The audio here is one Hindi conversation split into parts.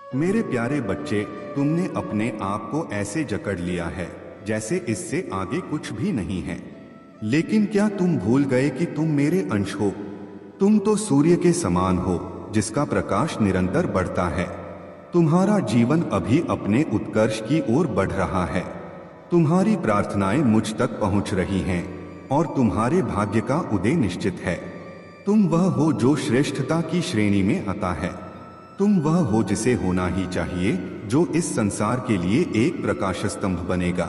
मेरे प्यारे बच्चे, तुमने अपने आप को ऐसे जकड़ लिया है जैसे इससे आगे कुछ भी नहीं है। लेकिन क्या तुम भूल गए कि तुम मेरे अंश हो? तुम तो सूर्य के समान हो, जिसका प्रकाश निरंतर बढ़ता है। तुम्हारा जीवन अभी अपने उत्कर्ष की ओर बढ़ रहा है। तुम्हारी प्रार्थनाएं मुझ तक पहुंच रही हैं और तुम्हारे भाग्य का उदय निश्चित है। तुम वह हो जो श्रेष्ठता की श्रेणी में आता है। तुम वह हो जिसे होना ही चाहिए, जो इस संसार के लिए एक प्रकाश स्तंभ बनेगा।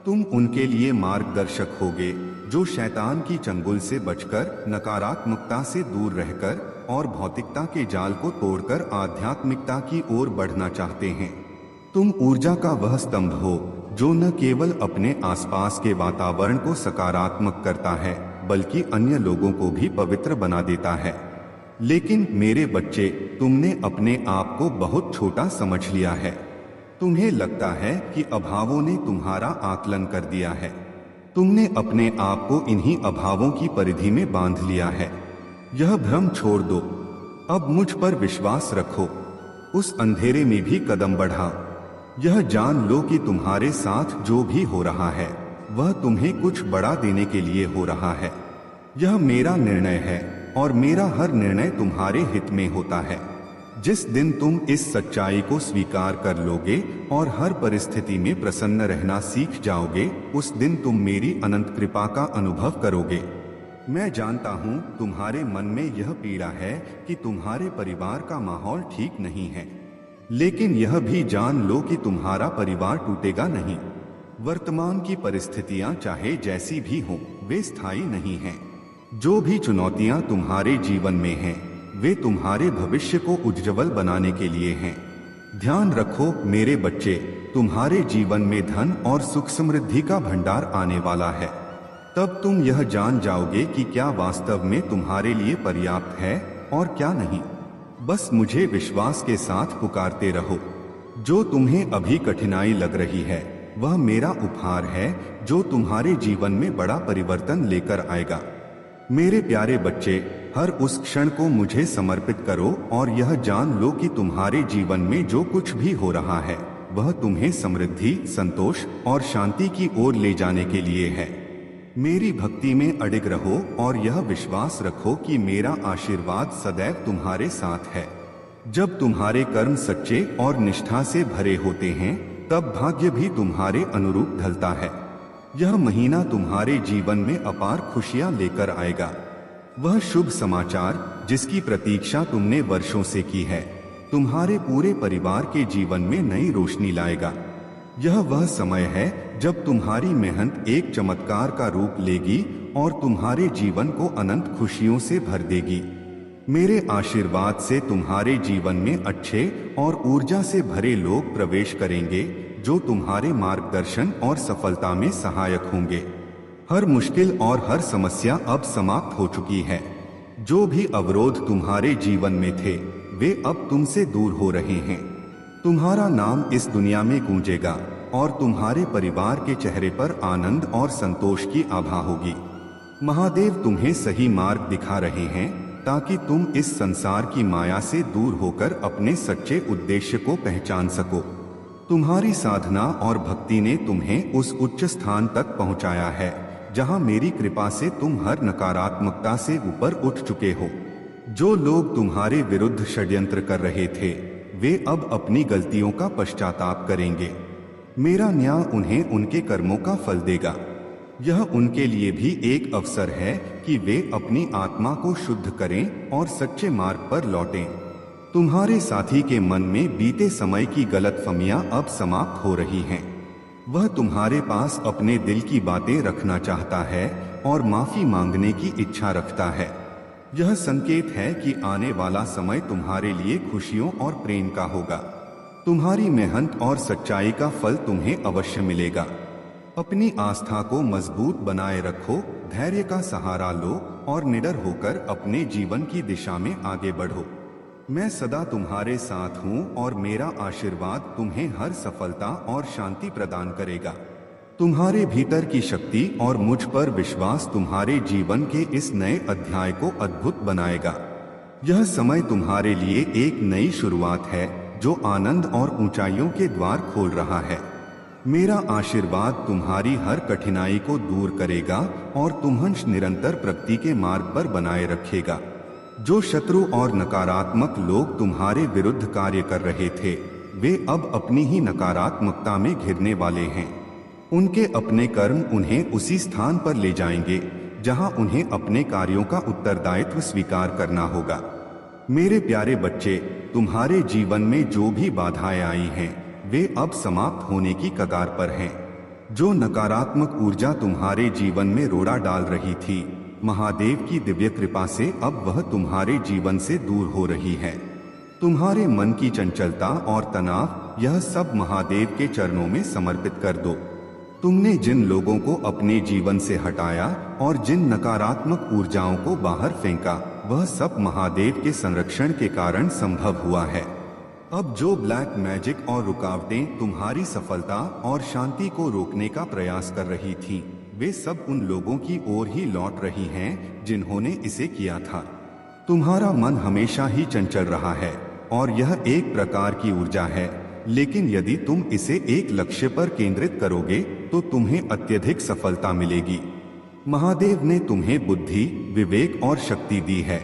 तुम उनके लिए मार्गदर्शक होगे जो शैतान की चंगुल से बचकर, नकारात्मकता से दूर रहकर और भौतिकता के जाल को तोड़कर आध्यात्मिकता की ओर बढ़ना चाहते हैं। तुम ऊर्जा का वह स्तंभ हो जो न केवल अपने आसपास के वातावरण को सकारात्मक करता है, बल्कि अन्य लोगों को भी पवित्र बना देता है। लेकिन मेरे बच्चे, तुमने अपने आप को बहुत छोटा समझ लिया है। तुम्हें लगता है कि अभावों ने तुम्हारा आकलन कर दिया है। तुमने अपने आप को इन्हीं अभावों की परिधि में बांध लिया है। यह भ्रम छोड़ दो, अब मुझ पर विश्वास रखो। उस अंधेरे में भी कदम बढ़ाओ। यह जान लो कि तुम्हारे साथ जो भी हो रहा है वह तुम्हें कुछ बड़ा देने के लिए हो रहा है। यह मेरा निर्णय है और मेरा हर निर्णय तुम्हारे हित में होता है। जिस दिन तुम इस सच्चाई को स्वीकार कर लोगे और हर परिस्थिति में प्रसन्न रहना सीख जाओगे, उस दिन तुम मेरी अनंत कृपा का अनुभव करोगे। मैं जानता हूँ तुम्हारे मन में यह पीड़ा है कि तुम्हारे परिवार का माहौल ठीक नहीं है, लेकिन यह भी जान लो कि तुम्हारा परिवार टूटेगा नहीं। वर्तमान की परिस्थितियां चाहे जैसी भी हों, वे स्थायी नहीं हैं। जो भी चुनौतियां तुम्हारे जीवन में हैं, वे तुम्हारे भविष्य को उज्जवल बनाने के लिए हैं। ध्यान रखो मेरे बच्चे, तुम्हारे जीवन में धन और सुख समृद्धि का भंडार आने वाला है। तब तुम यह जान जाओगे कि क्या वास्तव में तुम्हारे लिए पर्याप्त है और क्या नहीं। बस मुझे विश्वास के साथ पुकारते रहो। जो तुम्हें अभी कठिनाई लग रही है, वह मेरा उपहार है जो तुम्हारे जीवन में बड़ा परिवर्तन लेकर आएगा। मेरे प्यारे बच्चे, हर उस क्षण को मुझे समर्पित करो और यह जान लो कि तुम्हारे जीवन में जो कुछ भी हो रहा है वह तुम्हें समृद्धि, संतोष और शांति की ओर ले जाने के लिए है। मेरी भक्ति में अडिग रहो और यह विश्वास रखो कि मेरा आशीर्वाद सदैव तुम्हारे साथ है। जब तुम्हारे कर्म सच्चे और निष्ठा से भरे होते हैं, तब भाग्य भी तुम्हारे अनुरूप ढलता है। यह महीना तुम्हारे जीवन में अपार खुशियां लेकर आएगा। वह शुभ समाचार जिसकी प्रतीक्षा तुमने वर्षों से की है, तुम्हारे पूरे परिवार के जीवन में नई रोशनी लाएगा। यह वह समय है जब तुम्हारी मेहनत एक चमत्कार का रूप लेगी और तुम्हारे जीवन को अनंत खुशियों से भर देगी। मेरे आशीर्वाद से तुम्हारे जीवन में अच्छे और ऊर्जा से भरे लोग प्रवेश करेंगे जो तुम्हारे मार्गदर्शन और सफलता में सहायक होंगे। हर मुश्किल और हर समस्या अब समाप्त हो चुकी है। जो भी अवरोध तुम्हारे जीवन में थे, वे अब तुमसे दूर हो रहे हैं। तुम्हारा नाम इस दुनिया में गूंजेगा और तुम्हारे परिवार के चेहरे पर आनंद और संतोष की आभा होगी। महादेव तुम्हें सही मार्ग दिखा रहे हैं ताकि तुम इस संसार की माया से दूर होकर अपने सच्चे उद्देश्य को पहचान सको। तुम्हारी साधना और भक्ति ने तुम्हें उस उच्च स्थान तक पहुंचाया है जहां मेरी कृपा से तुम हर नकारात्मकता से ऊपर उठ चुके हो। जो लोग तुम्हारे विरुद्ध षड्यंत्र कर रहे थे, वे अब अपनी गलतियों का पश्चाताप करेंगे। मेरा न्याय उन्हें उनके कर्मों का फल देगा। यह उनके लिए भी एक अवसर है कि वे अपनी आत्मा को शुद्ध करें और सच्चे मार्ग पर लौटें। तुम्हारे साथी के मन में बीते समय की गलतफहमियां अब समाप्त हो रही हैं। वह तुम्हारे पास अपने दिल की बातें रखना चाहता है और माफी मांगने की इच्छा रखता है। यह संकेत है कि आने वाला समय तुम्हारे लिए खुशियों और प्रेम का होगा। तुम्हारी मेहनत और सच्चाई का फल तुम्हें अवश्य मिलेगा। अपनी आस्था को मजबूत बनाए रखो, धैर्य का सहारा लो और निडर होकर अपने जीवन की दिशा में आगे बढ़ो। मैं सदा तुम्हारे साथ हूँ और मेरा आशीर्वाद तुम्हें हर सफलता और शांति प्रदान करेगा। तुम्हारे भीतर की शक्ति और मुझ पर विश्वास तुम्हारे जीवन के इस नए अध्याय को अद्भुत बनाएगा। यह समय तुम्हारे लिए एक नई शुरुआत है जो आनंद और ऊंचाइयों के द्वार खोल रहा है। मेरा आशीर्वाद तुम्हारी हर कठिनाई को दूर करेगा और तुम्हें निरंतर प्रगति के मार्ग पर बनाए रखेगा। जो शत्रु और नकारात्मक लोग तुम्हारे विरुद्ध कार्य कर रहे थे, वे अब अपनी ही नकारात्मकता में घिरने वाले हैं। उनके अपने कर्म उन्हें उसी स्थान पर ले जाएंगे जहां उन्हें अपने कार्यों का उत्तरदायित्व स्वीकार करना होगा। मेरे प्यारे बच्चे, तुम्हारे जीवन में जो भी बाधाएं आई हैं, वे अब समाप्त होने की कगार पर हैं। जो नकारात्मक ऊर्जा तुम्हारे जीवन में रोड़ा डाल रही थी, महादेव की दिव्य कृपा से अब वह तुम्हारे जीवन से दूर हो रही है। तुम्हारे मन की चंचलता और तनाव, यह सब महादेव के चरणों में समर्पित कर दो। तुमने जिन लोगों को अपने जीवन से हटाया और जिन नकारात्मक ऊर्जाओं को बाहर फेंका, वह सब महादेव के संरक्षण के कारण संभव हुआ है। अब जो ब्लैक मैजिक और रुकावटें तुम्हारी सफलता और शांति को रोकने का प्रयास कर रही थीं, वे सब उन लोगों की ओर ही लौट रही हैं जिन्होंने इसे किया था। तुम्हारा मन हमेशा ही चंचल रहा है और यह एक प्रकार की ऊर्जा है, लेकिन यदि तुम इसे एक लक्ष्य पर केंद्रित करोगे तो तुम्हें अत्यधिक सफलता मिलेगी। महादेव ने तुम्हें बुद्धि, विवेक और शक्ति दी है,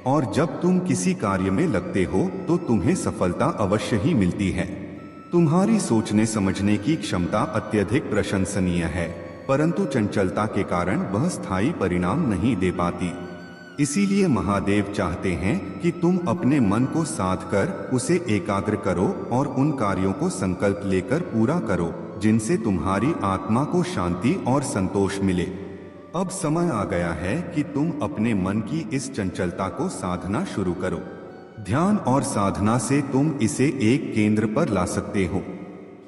और जब तुम किसी कार्य में लगते हो तो तुम्हें सफलता अवश्य ही मिलती है। तुम्हारी सोचने समझने की क्षमता अत्यधिक प्रशंसनीय है, परंतु चंचलता के कारण वह स्थायी परिणाम नहीं दे पाती। इसीलिए महादेव चाहते हैं कि तुम अपने मन को साध कर उसे एकाग्र करो और उन कार्यों को संकल्प लेकर पूरा करो जिनसे तुम्हारी आत्मा को शांति और संतोष मिले। अब समय आ गया है कि तुम अपने मन की इस चंचलता को साधना शुरू करो। ध्यान और साधना से तुम इसे एक केंद्र पर ला सकते हो।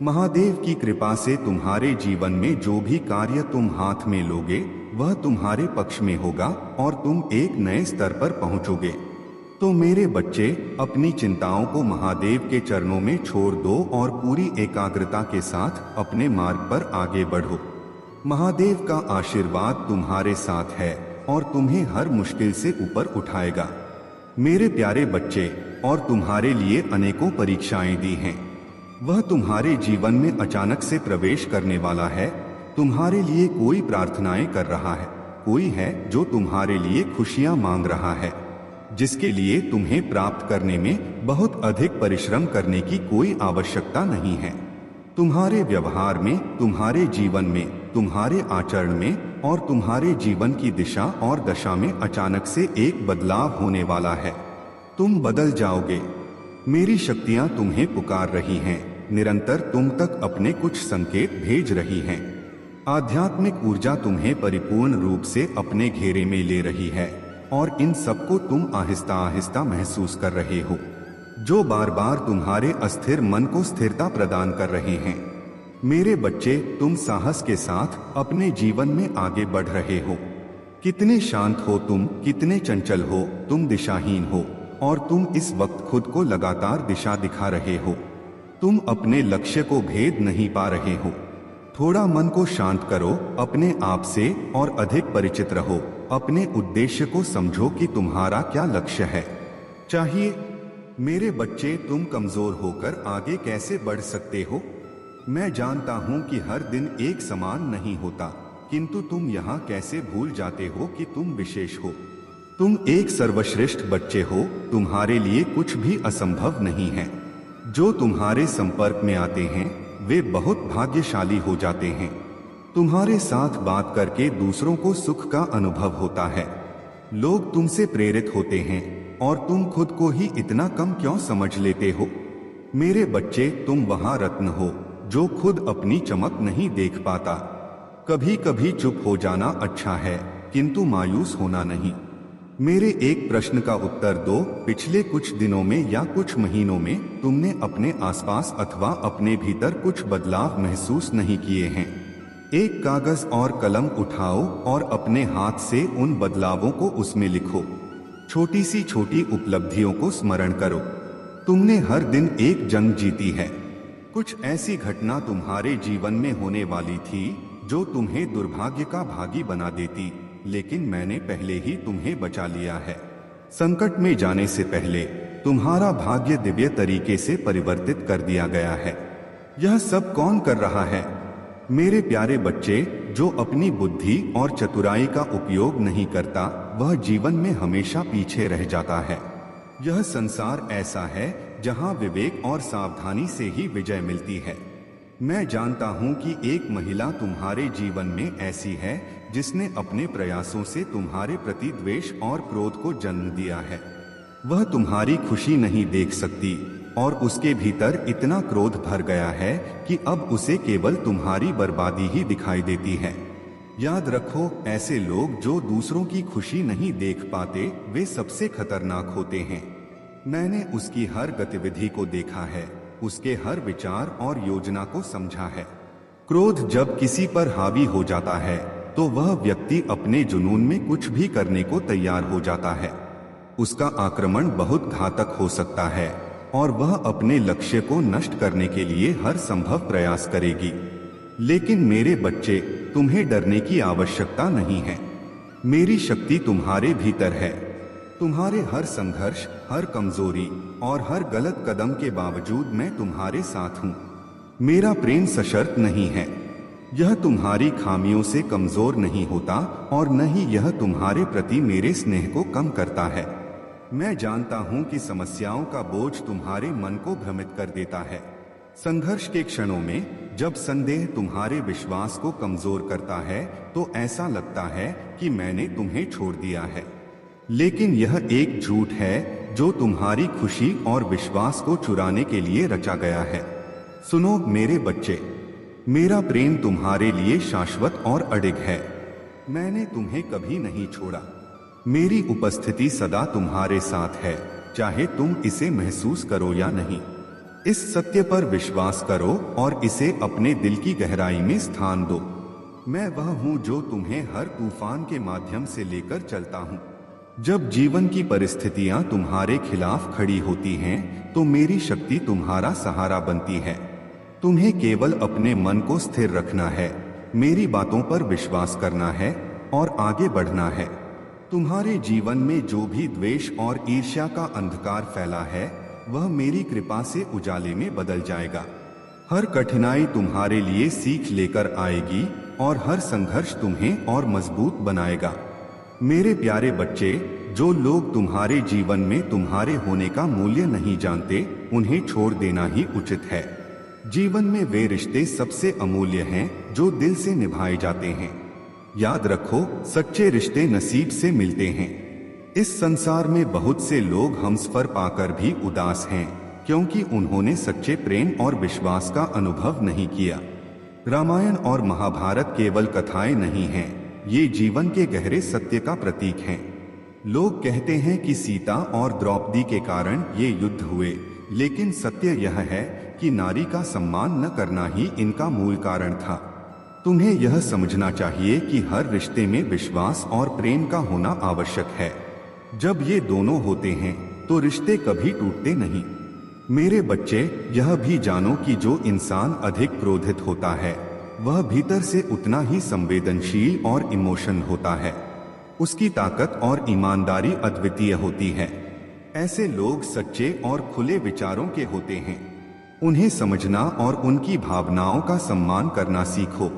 महादेव की कृपा से तुम्हारे जीवन में जो भी कार्य तुम हाथ में लोगे, वह तुम्हारे पक्ष में होगा और तुम एक नए स्तर पर पहुंचोगे। तो मेरे बच्चे, अपनी चिंताओं को महादेव के चरणों में छोड़ दो और पूरी एकाग्रता के साथ अपने मार्ग पर आगे बढ़ो। महादेव का आशीर्वाद तुम्हारे साथ है और तुम्हें हर मुश्किल से ऊपर उठाएगा। मेरे प्यारे बच्चे, और तुम्हारे लिए अनेकों परीक्षाएं दी हैं। वह तुम्हारे जीवन में अचानक से प्रवेश करने वाला है। तुम्हारे लिए कोई प्रार्थनाएं कर रहा है, कोई है जो तुम्हारे लिए खुशियां मांग रहा है, जिसके लिए तुम्हें प्राप्त करने में बहुत अधिक परिश्रम करने की कोई आवश्यकता नहीं है। तुम्हारे व्यवहार में, तुम्हारे जीवन में, तुम्हारे आचरण में और तुम्हारे जीवन की दिशा और दशा में अचानक से एक बदलाव होने वाला है। तुम बदल जाओगे। मेरी शक्तियां तुम्हें पुकार रही हैं, निरंतर तुम तक अपने कुछ संकेत भेज रही हैं। आध्यात्मिक ऊर्जा तुम्हें परिपूर्ण रूप से अपने घेरे में ले रही है और इन सबको तुम आहिस्ता आहिस्ता महसूस कर रहे हो, जो बार बार तुम्हारे अस्थिर मन को स्थिरता प्रदान कर रहे हैं। मेरे बच्चे, तुम साहस के साथ अपने जीवन में आगे बढ़ रहे हो। कितने शांत हो तुम, कितने चंचल हो तुम, दिशाहीन हो, और तुम इस वक्त खुद को लगातार दिशा दिखा रहे हो। तुम अपने लक्ष्य को भेद नहीं पा रहे हो। थोड़ा मन को शांत करो, अपने आप से और अधिक परिचित रहो। अपने उद्देश्य को समझो कि तुम्हारा क्या लक्ष्य है। चाहिए मेरे बच्चे, तुम कमजोर होकर आगे कैसे बढ़ सकते हो? मैं जानता हूं कि हर दिन एक समान नहीं होता, किंतु तुम यहाँ कैसे भूल जाते हो कि तुम विशेष हो। तुम एक सर्वश्रेष्ठ बच्चे हो। तुम्हारे लिए कुछ भी असंभव नहीं है। जो तुम्हारे संपर्क में आते हैं वे बहुत भाग्यशाली हो जाते हैं। तुम्हारे साथ बात करके दूसरों को सुख का अनुभव होता है। लोग तुमसे प्रेरित होते हैं और तुम खुद को ही इतना कम क्यों समझ लेते हो? मेरे बच्चे, तुम वहाँ रत्न हो जो खुद अपनी चमक नहीं देख पाता। कभी कभी चुप हो जाना अच्छा है, किंतु मायूस होना नहीं। मेरे एक प्रश्न का उत्तर दो। पिछले कुछ दिनों में या कुछ महीनों में तुमने अपने आसपास अथवा अपने भीतर कुछ बदलाव महसूस नहीं किए हैं? एक कागज और कलम उठाओ और अपने हाथ से उन बदलावों को उसमें लिखो। छोटी सी छोटी उपलब्धियों को स्मरण करो। तुमने हर दिन एक जंग जीती है। कुछ ऐसी घटना तुम्हारे जीवन में होने वाली थी जो तुम्हें दुर्भाग्य का भागी बना देती, लेकिन मैंने पहले ही तुम्हें बचा लिया है। संकट में जाने से पहले तुम्हारा भाग्य दिव्य तरीके से परिवर्तित कर दिया गया है। यह सब कौन कर रहा है? मेरे प्यारे बच्चे, जो अपनी बुद्धि और चतुराई का उपयोग नहीं करता वह जीवन में हमेशा पीछे रह जाता है। यह संसार ऐसा है जहां विवेक और सावधानी से ही विजय मिलती है। मैं जानता हूं कि एक महिला तुम्हारे जीवन में ऐसी है जिसने अपने प्रयासों से तुम्हारे प्रति द्वेष और क्रोध को जन्म दिया है। वह तुम्हारी खुशी नहीं देख सकती और उसके भीतर इतना क्रोध भर गया है कि अब उसे केवल तुम्हारी बर्बादी ही दिखाई देती है। याद रखो, ऐसे लोग जो दूसरों की खुशी नहीं देख पाते वे सबसे खतरनाक होते हैं। मैंने उसकी हर गतिविधि को देखा है, उसके हर विचार और योजना को समझा है। क्रोध जब किसी पर हावी हो जाता है तो वह व्यक्ति अपने जुनून में कुछ भी करने को तैयार हो जाता है। उसका आक्रमण बहुत घातक हो सकता है और वह अपने लक्ष्य को नष्ट करने के लिए हर संभव प्रयास करेगी। लेकिन मेरे बच्चे, तुम्हें डरने की आवश्यकता नहीं है। मेरी शक्ति तुम्हारे भीतर है। तुम्हारे हर संघर्ष, हर कमजोरी और हर गलत कदम के बावजूद मैं तुम्हारे साथ हूँ। मेरा प्रेम सशर्त नहीं है। यह तुम्हारी खामियों से कमजोर नहीं होता और न ही यह तुम्हारे प्रति मेरे स्नेह को कम करता है। मैं जानता हूं कि समस्याओं का बोझ तुम्हारे मन को भ्रमित कर देता है। संघर्ष के क्षणों में जब संदेह तुम्हारे विश्वास को कमजोर करता है तो ऐसा लगता है कि मैंने तुम्हें छोड़ दिया है। लेकिन यह एक झूठ है जो तुम्हारी खुशी और विश्वास को चुराने के लिए रचा गया है। सुनो मेरे बच्चे, मेरा प्रेम तुम्हारे लिए शाश्वत और अडिग है। मैंने तुम्हें कभी नहीं छोड़ा। मेरी उपस्थिति सदा तुम्हारे साथ है, चाहे तुम इसे महसूस करो या नहीं। इस सत्य पर विश्वास करो और इसे अपने दिल की गहराई में स्थान दो। मैं वह हूं जो तुम्हें हर तूफान के माध्यम से लेकर चलता हूं। जब जीवन की परिस्थितियां तुम्हारे खिलाफ खड़ी होती हैं तो मेरी शक्ति तुम्हारा सहारा बनती है। तुम्हें केवल अपने मन को स्थिर रखना है, मेरी बातों पर विश्वास करना है और आगे बढ़ना है। तुम्हारे जीवन में जो भी द्वेष और ईर्ष्या का अंधकार फैला है वह मेरी कृपा से उजाले में बदल जाएगा। हर कठिनाई तुम्हारे लिए सीख लेकर आएगी और हर संघर्ष तुम्हें और मजबूत बनाएगा। मेरे प्यारे बच्चे, जो लोग तुम्हारे जीवन में तुम्हारे होने का मूल्य नहीं जानते उन्हें छोड़ देना ही उचित है। जीवन में वे रिश्ते सबसे अमूल्य हैं जो दिल से निभाए जाते हैं। याद रखो, सच्चे रिश्ते नसीब से मिलते हैं। इस संसार में बहुत से लोग हमसफर पाकर भी उदास हैं क्योंकि उन्होंने सच्चे प्रेम और विश्वास का अनुभव नहीं किया। रामायण और महाभारत केवल कथाएं नहीं हैं, ये जीवन के गहरे सत्य का प्रतीक हैं। लोग कहते हैं कि सीता और द्रौपदी के कारण ये युद्ध हुए, लेकिन सत्य यह है कि नारी का सम्मान न करना ही इनका मूल कारण था। तुम्हें यह समझना चाहिए कि हर रिश्ते में विश्वास और प्रेम का होना आवश्यक है। जब ये दोनों होते हैं तो रिश्ते कभी टूटते नहीं। मेरे बच्चे, यह भी जानो कि जो इंसान अधिक क्रोधित होता है वह भीतर से उतना ही संवेदनशील और इमोशन होता है। उसकी ताकत और ईमानदारी अद्वितीय होती है। ऐसे लोग सच्चे और खुले विचारों के होते हैं। उन्हें समझना और उनकी भावनाओं का सम्मान करना सीखो।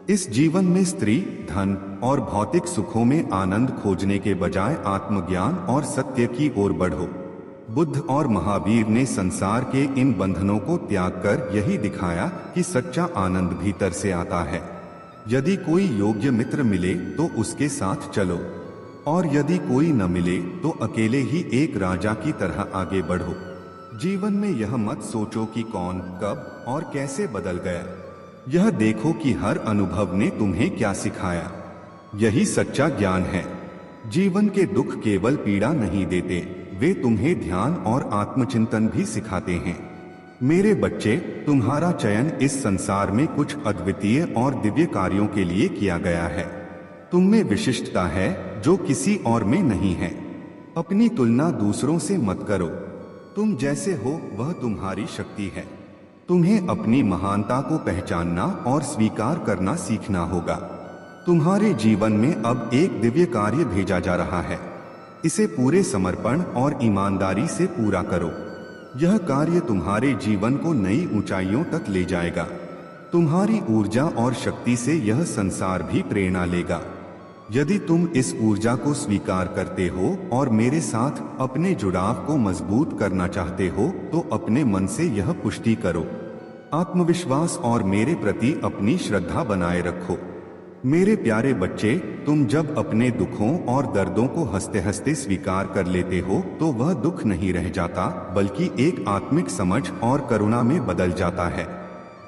इस जीवन में स्त्री, धन और भौतिक सुखों में आनंद खोजने के बजाय आत्मज्ञान और सत्य की ओर बढ़ो। बुद्ध और महावीर ने संसार के इन बंधनों को त्याग कर यही दिखाया कि सच्चा आनंद भीतर से आता है। यदि कोई योग्य मित्र मिले तो उसके साथ चलो, और यदि कोई न मिले तो अकेले ही एक राजा की तरह आगे बढ़ो। जीवन में यह मत सोचो कि कौन, कब और कैसे बदल गया। यह देखो कि हर अनुभव ने तुम्हें क्या सिखाया। यही सच्चा ज्ञान है। जीवन के दुख केवल पीड़ा नहीं देते, वे तुम्हें ध्यान और आत्मचिंतन भी सिखाते हैं। मेरे बच्चे, तुम्हारा चयन इस संसार में कुछ अद्वितीय और दिव्य कार्यों के लिए किया गया है। तुम में विशिष्टता है जो किसी और में नहीं है। अपनी तुलना दूसरों से मत करो। तुम जैसे हो वह तुम्हारी शक्ति है। तुम्हें अपनी महानता को पहचानना और स्वीकार करना सीखना होगा। तुम्हारे जीवन में अब एक दिव्य कार्य भेजा जा रहा है। इसे पूरे समर्पण और ईमानदारी से पूरा करो। यह कार्य तुम्हारे जीवन को नई ऊंचाइयों तक ले जाएगा। तुम्हारी ऊर्जा और शक्ति से यह संसार भी प्रेरणा लेगा। यदि तुम इस ऊर्जा को स्वीकार करते हो और मेरे साथ अपने जुड़ाव को मजबूत करना चाहते हो तो अपने मन से यह पुष्टि करो। आत्मविश्वास और मेरे प्रति अपनी श्रद्धा बनाए रखो। मेरे प्यारे बच्चे, तुम जब अपने दुखों और दर्दों को हंसते हंसते स्वीकार कर लेते हो तो वह दुख नहीं रह जाता, बल्कि एक आत्मिक समझ और करुणा में बदल जाता है।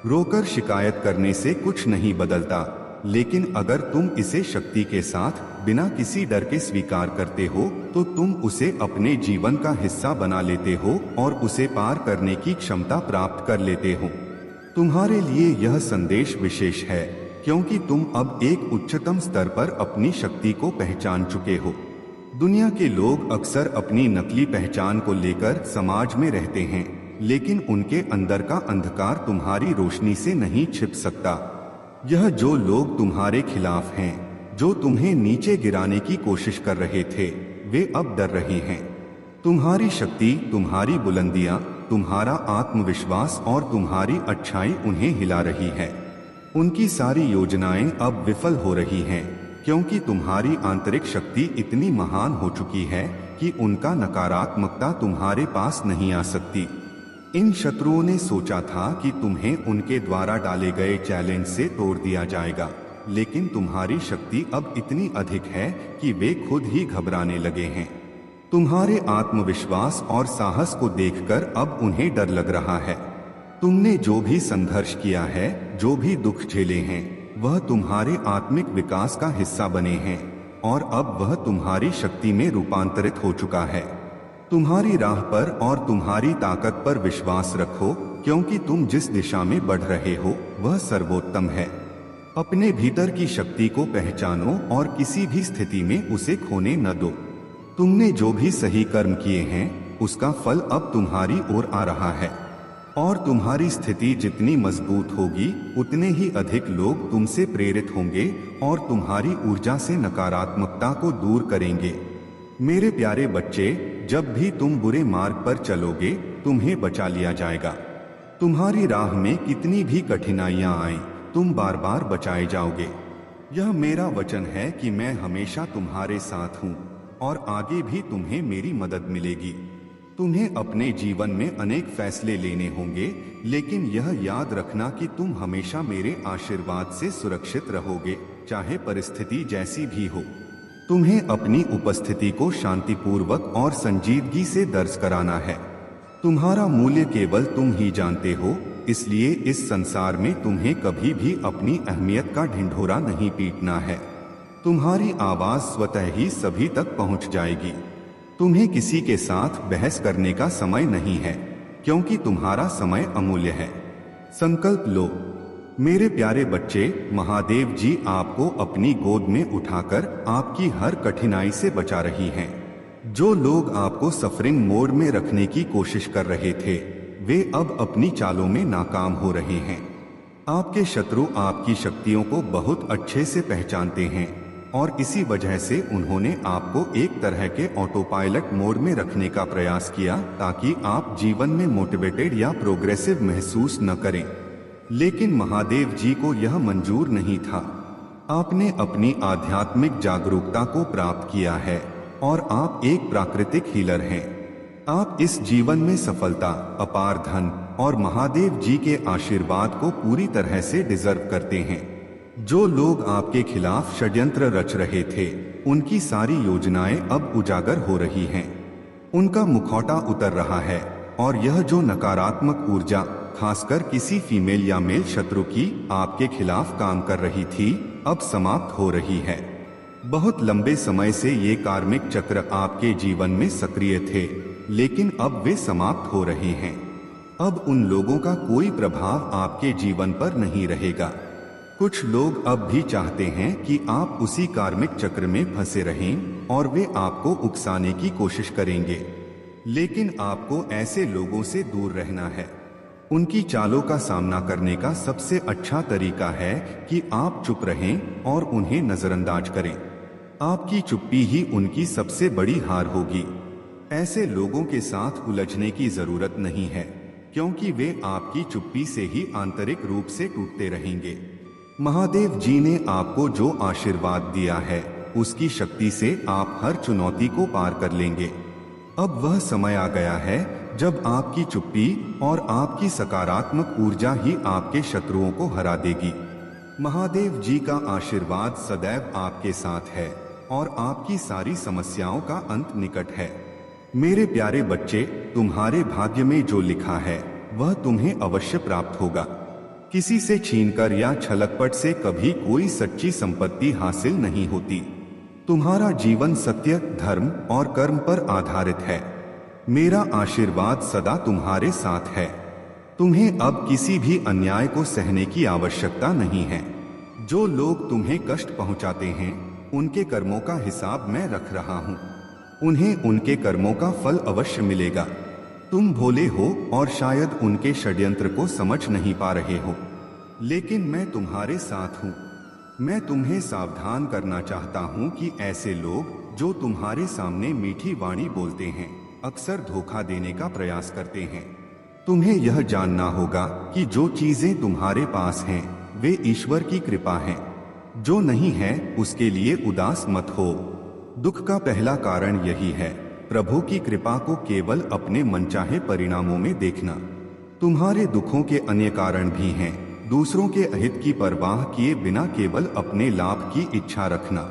रोकर शिकायत करने से कुछ नहीं बदलता, लेकिन अगर तुम इसे शक्ति के साथ बिना किसी डर के स्वीकार करते हो तो तुम उसे अपने जीवन का हिस्सा बना लेते हो और उसे पार करने की क्षमता प्राप्त कर लेते हो। तुम्हारे लिए यह संदेश विशेष है क्योंकि तुम अब एक उच्चतम स्तर पर अपनी शक्ति को पहचान चुके हो। दुनिया के लोग अक्सर अपनी नकली पहचान को लेकर समाज में रहते हैं, लेकिन उनके अंदर का अंधकार तुम्हारी रोशनी से नहीं छिप सकता। यह जो लोग तुम्हारे खिलाफ हैं, जो तुम्हें नीचे गिराने की कोशिश कर रहे थे, वे अब डर रहे हैं। तुम्हारी शक्ति, तुम्हारी बुलंदियां, तुम्हारा आत्मविश्वास और तुम्हारी अच्छाई उन्हें हिला रही है। उनकी सारी योजनाएं अब विफल हो रही हैं, क्योंकि तुम्हारी आंतरिक शक्ति इतनी महान हो चुकी है कि उनका नकारात्मकता तुम्हारे पास नहीं आ सकती। इन शत्रुओं ने सोचा था कि तुम्हें उनके द्वारा डाले गए चैलेंज से तोड़ दिया जाएगा, लेकिन तुम्हारी शक्ति अब इतनी अधिक है कि वे खुद ही घबराने लगे हैं। तुम्हारे आत्मविश्वास और साहस को देखकर अब उन्हें डर लग रहा है। तुमने जो भी संघर्ष किया है, जो भी दुख झेले हैं, वह तुम्हारे आत्मिक विकास का हिस्सा बने हैं और अब वह तुम्हारी शक्ति में रूपांतरित हो चुका है। तुम्हारी राह पर और तुम्हारी ताकत पर विश्वास रखो, क्योंकि तुम जिस दिशा में बढ़ रहे हो वह सर्वोत्तम है। अपने भीतर की शक्ति को पहचानो और किसी भी स्थिति में उसे खोने न दो। तुमने जो भी सही कर्म किए हैं, उसका फल अब तुम्हारी ओर आ रहा है और तुम्हारी स्थिति जितनी मजबूत होगी, उतने ही अधिक लोग तुमसे प्रेरित होंगे और तुम्हारी ऊर्जा से नकारात्मकता को दूर करेंगे। मेरे प्यारे बच्चे, जब भी तुम बुरे मार्ग पर चलोगे, तुम्हें बचा लिया जाएगा। तुम्हारी राह में कितनी भी कठिनाइयां आए, तुम बार बार बचाए जाओगे। यह मेरा वचन है कि मैं हमेशा तुम्हारे साथ हूँ और आगे भी तुम्हें मेरी मदद मिलेगी। तुम्हें अपने जीवन में अनेक फैसले लेने होंगे, लेकिन यह याद रखना कि तुम हमेशा मेरे आशीर्वाद से सुरक्षित रहोगे, चाहे परिस्थिति जैसी भी हो। तुम्हें अपनी उपस्थिति को शांतिपूर्वक और संजीदगी से दर्ज कराना है। तुम्हारा मूल्य केवल तुम ही जानते हो, इसलिए इस संसार में तुम्हें कभी भी अपनी अहमियत का ढिंढोरा नहीं पीटना है। तुम्हारी आवाज स्वतः ही सभी तक पहुंच जाएगी। तुम्हें किसी के साथ बहस करने का समय नहीं है, क्योंकि तुम्हारा समय अमूल्य है। संकल्प लो। मेरे प्यारे बच्चे, महादेव जी आपको अपनी गोद में उठाकर आपकी हर कठिनाई से बचा रही हैं। जो लोग आपको सफरिंग मोड में रखने की कोशिश कर रहे थे, वे अब अपनी चालों में नाकाम हो रहे हैं। आपके शत्रु आपकी शक्तियों को बहुत अच्छे से पहचानते हैं और इसी वजह से उन्होंने आपको एक तरह के ऑटो पायलट मोड में रखने का प्रयास किया, ताकि आप जीवन में मोटिवेटेड या प्रोग्रेसिव महसूस न करें। लेकिन महादेव जी को यह मंजूर नहीं था। आपने अपनी आध्यात्मिक जागरूकता को प्राप्त किया है और आप एक प्राकृतिक हीलर हैं। आप इस जीवन में सफलता, अपार धन और महादेव जी के आशीर्वाद को पूरी तरह से डिजर्व करते हैं। जो लोग आपके खिलाफ षड्यंत्र रच रहे थे, उनकी सारी योजनाएं अब उजागर हो रही हैं। उनका मुखौटा उतर रहा है और यह जो नकारात्मक ऊर्जा, खासकर किसी फीमेल या मेल शत्रु की आपके खिलाफ काम कर रही थी, अब समाप्त हो रही है। बहुत लंबे समय से ये कार्मिक चक्र आपके जीवन में सक्रिय थे, लेकिन अब वे समाप्त हो रहे हैं। अब उन लोगों का कोई प्रभाव आपके जीवन पर नहीं रहेगा। कुछ लोग अब भी चाहते हैं कि आप उसी कार्मिक चक्र में फंसे रहें और वे आपको उकसाने की कोशिश करेंगे, लेकिन आपको ऐसे लोगों से दूर रहना है। उनकी चालों का सामना करने का सबसे अच्छा तरीका है कि आप चुप रहें और उन्हें नजरअंदाज करें। आपकी चुप्पी ही उनकी सबसे बड़ी हार होगी। ऐसे लोगों के साथ उलझने की जरूरत नहीं है, क्योंकि वे आपकी चुप्पी से ही आंतरिक रूप से टूटते रहेंगे। महादेव जी ने आपको जो आशीर्वाद दिया है, उसकी शक्ति से आप हर चुनौती को पार कर लेंगे। अब वह समय आ गया है जब आपकी चुप्पी और आपकी सकारात्मक ऊर्जा ही आपके शत्रुओं को हरा देगी। महादेव जी का आशीर्वाद सदैव आपके साथ है और आपकी सारी समस्याओं का अंत निकट है। मेरे प्यारे बच्चे, तुम्हारे भाग्य में जो लिखा है वह तुम्हें अवश्य प्राप्त होगा। किसी से छीनकर या छलकपट से कभी कोई सच्ची संपत्ति हासिल नहीं होती। तुम्हारा जीवन सत्य, धर्म और कर्म पर आधारित है। मेरा आशीर्वाद सदा तुम्हारे साथ है। तुम्हें अब किसी भी अन्याय को सहने की आवश्यकता नहीं है। जो लोग तुम्हें कष्ट पहुंचाते हैं, उनके कर्मों का हिसाब मैं रख रहा हूं। उन्हें उनके कर्मों का फल अवश्य मिलेगा। तुम भोले हो और शायद उनके षड्यंत्र को समझ नहीं पा रहे हो, लेकिन मैं तुम्हारे साथ हूँ। मैं तुम्हें सावधान करना चाहता हूँ कि ऐसे लोग जो तुम्हारे सामने मीठी वाणी बोलते हैं, अक्सर धोखा देने का प्रयास करते हैं। तुम्हें यह जानना होगा कि जो चीजें तुम्हारे पास हैं, वे ईश्वर की कृपा हैं। जो नहीं है उसके लिए उदास मत हो। दुख का पहला कारण यही है, प्रभु की कृपा को केवल अपने मनचाहे परिणामों में देखना। तुम्हारे दुखों के अन्य कारण भी हैं। दूसरों के अहित की परवाह किए बिना केवल अपने लाभ की इच्छा रखना।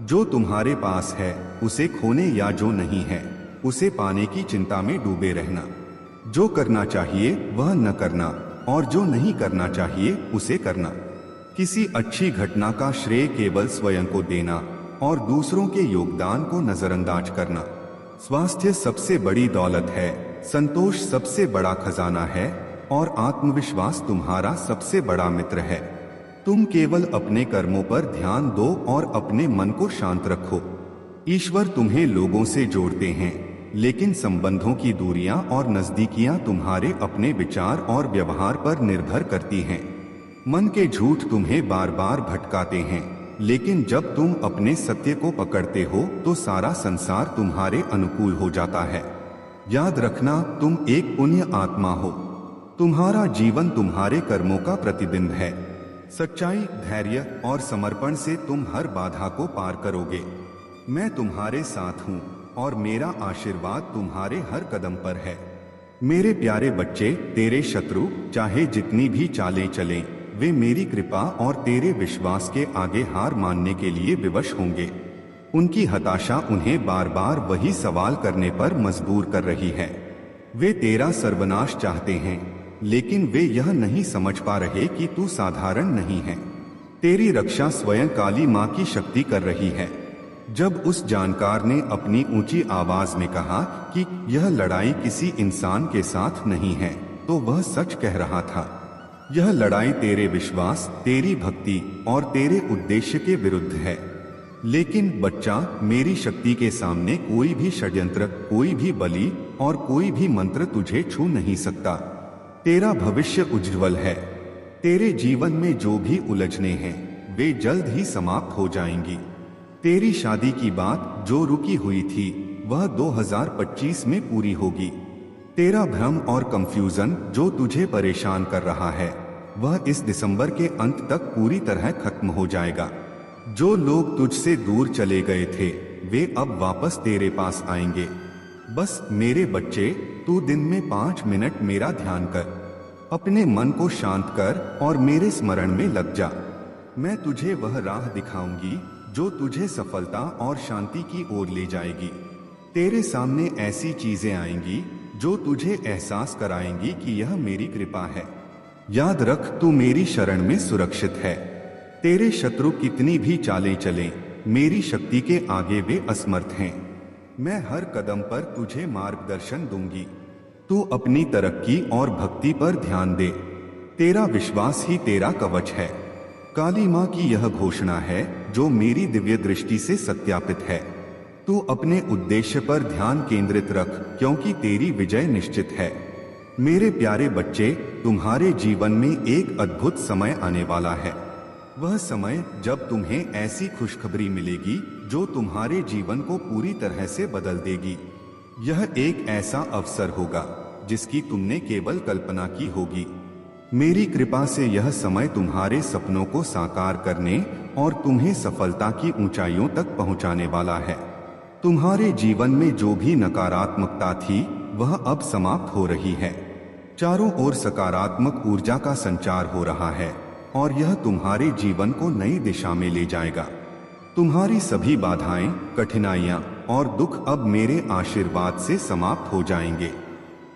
जो तुम्हारे पास है उसे खोने या जो नहीं है उसे पाने की चिंता में डूबे रहना। जो करना चाहिए वह न करना और जो नहीं करना चाहिए उसे करना। किसी अच्छी घटना का श्रेय केवल स्वयं को देना और दूसरों के योगदान को नजरअंदाज करना। स्वास्थ्य सबसे बड़ी दौलत है, संतोष सबसे बड़ा खजाना है और आत्मविश्वास तुम्हारा सबसे बड़ा मित्र है। तुम केवल अपने कर्मों पर ध्यान दो और अपने मन को शांत रखो। ईश्वर तुम्हें लोगों से जोड़ते हैं, लेकिन संबंधों की दूरियां और नजदीकियां तुम्हारे अपने विचार और व्यवहार पर निर्भर करती हैं। मन के झूठ तुम्हें बार बार भटकाते हैं, लेकिन जब तुम अपने सत्य को पकड़ते हो तो सारा संसार तुम्हारे अनुकूल हो जाता है। याद रखना, तुम एक पुण्य आत्मा हो। तुम्हारा जीवन तुम्हारे कर्मों का प्रतिबिंब है। सच्चाई, धैर्य और समर्पण से तुम हर बाधा को पार करोगे। मैं तुम्हारे साथ हूँ और मेरा आशीर्वाद तुम्हारे हर कदम पर है। मेरे प्यारे बच्चे, तेरे शत्रु चाहे जितनी भी चालें चलें, वे मेरी कृपा और तेरे विश्वास के आगे हार मानने के लिए विवश होंगे। उनकी हताशा उन्हें बार बार वही सवाल करने पर मजबूर कर रही है। वे तेरा सर्वनाश चाहते हैं, लेकिन वे यह नहीं समझ पा रहे कि तू साधारण नहीं है। तेरी रक्षा स्वयं काली माँ की शक्ति कर रही है। जब उस जानकार ने अपनी ऊंची आवाज में कहा कि यह लड़ाई किसी इंसान के साथ नहीं है, तो वह सच कह रहा था। यह लड़ाई तेरे विश्वास, तेरी भक्ति और तेरे उद्देश्य के विरुद्ध है। लेकिन बच्चा, मेरी शक्ति के सामने कोई भी षड्यंत्र, कोई भी बलि और कोई भी मंत्र तुझे छू नहीं सकता। तेरा भविष्य उज्ज्वल है। तेरे जीवन में जो भी उलझने हैं, वे जल्द ही समाप्त हो जाएंगी। तेरी शादी की बात जो रुकी हुई थी, वह 2025 में पूरी होगी। तेरा भ्रम और कंफ्यूजन जो तुझे परेशान कर रहा है, वह इस दिसंबर के अंत तक पूरी तरह खत्म हो जाएगा। जो लोग तुझसे दूर चले गए थे, वे अब वापस तेरे पास आएंगे। बस मेरे बच्चे, तू दिन में 5 मिनट मेरा ध्यान कर। अपने मन को शांत कर और मेरे स्मरण में लग जा। मैं तुझे वह राह दिखाऊंगी जो तुझे सफलता और शांति की ओर ले जाएगी। तेरे सामने ऐसी चीजें आएंगी जो तुझे एहसास कराएंगी कि यह मेरी कृपा है। याद रख, तू मेरी शरण में सुरक्षित है। तेरे शत्रु कितनी भी चालें चलें, मेरी शक्ति के आगे वे असमर्थ हैं। मैं हर कदम पर तुझे मार्गदर्शन दूंगी। तू अपनी तरक्की और भक्ति पर ध्यान दे। तेरा विश्वास ही तेरा कवच है। काली माँ की यह घोषणा है जो मेरी दिव्य दृष्टि से सत्यापित है। तू अपने उद्देश्य पर ध्यान केंद्रित रख, क्योंकि तेरी विजय निश्चित है। मेरे प्यारे बच्चे, तुम्हारे जीवन में एक अद्भुत समय आने वाला है। वह समय जब तुम्हें ऐसी खुशखबरी मिलेगी जो तुम्हारे जीवन को पूरी तरह से बदल देगी। यह एक ऐसा अवसर होगा जिसकी तुमने केवल कल्पना की होगी। मेरी कृपा से यह समय तुम्हारे सपनों को साकार करने और तुम्हें सफलता की ऊंचाइयों तक पहुंचाने वाला है। तुम्हारे जीवन में जो भी नकारात्मकता थी वह अब समाप्त हो रही है। चारों ओर सकारात्मक ऊर्जा का संचार हो रहा है और यह तुम्हारे जीवन को नई दिशा में ले जाएगा। तुम्हारी सभी बाधाएं, कठिनाइयां और दुख अब मेरे आशीर्वाद से समाप्त हो जाएंगे।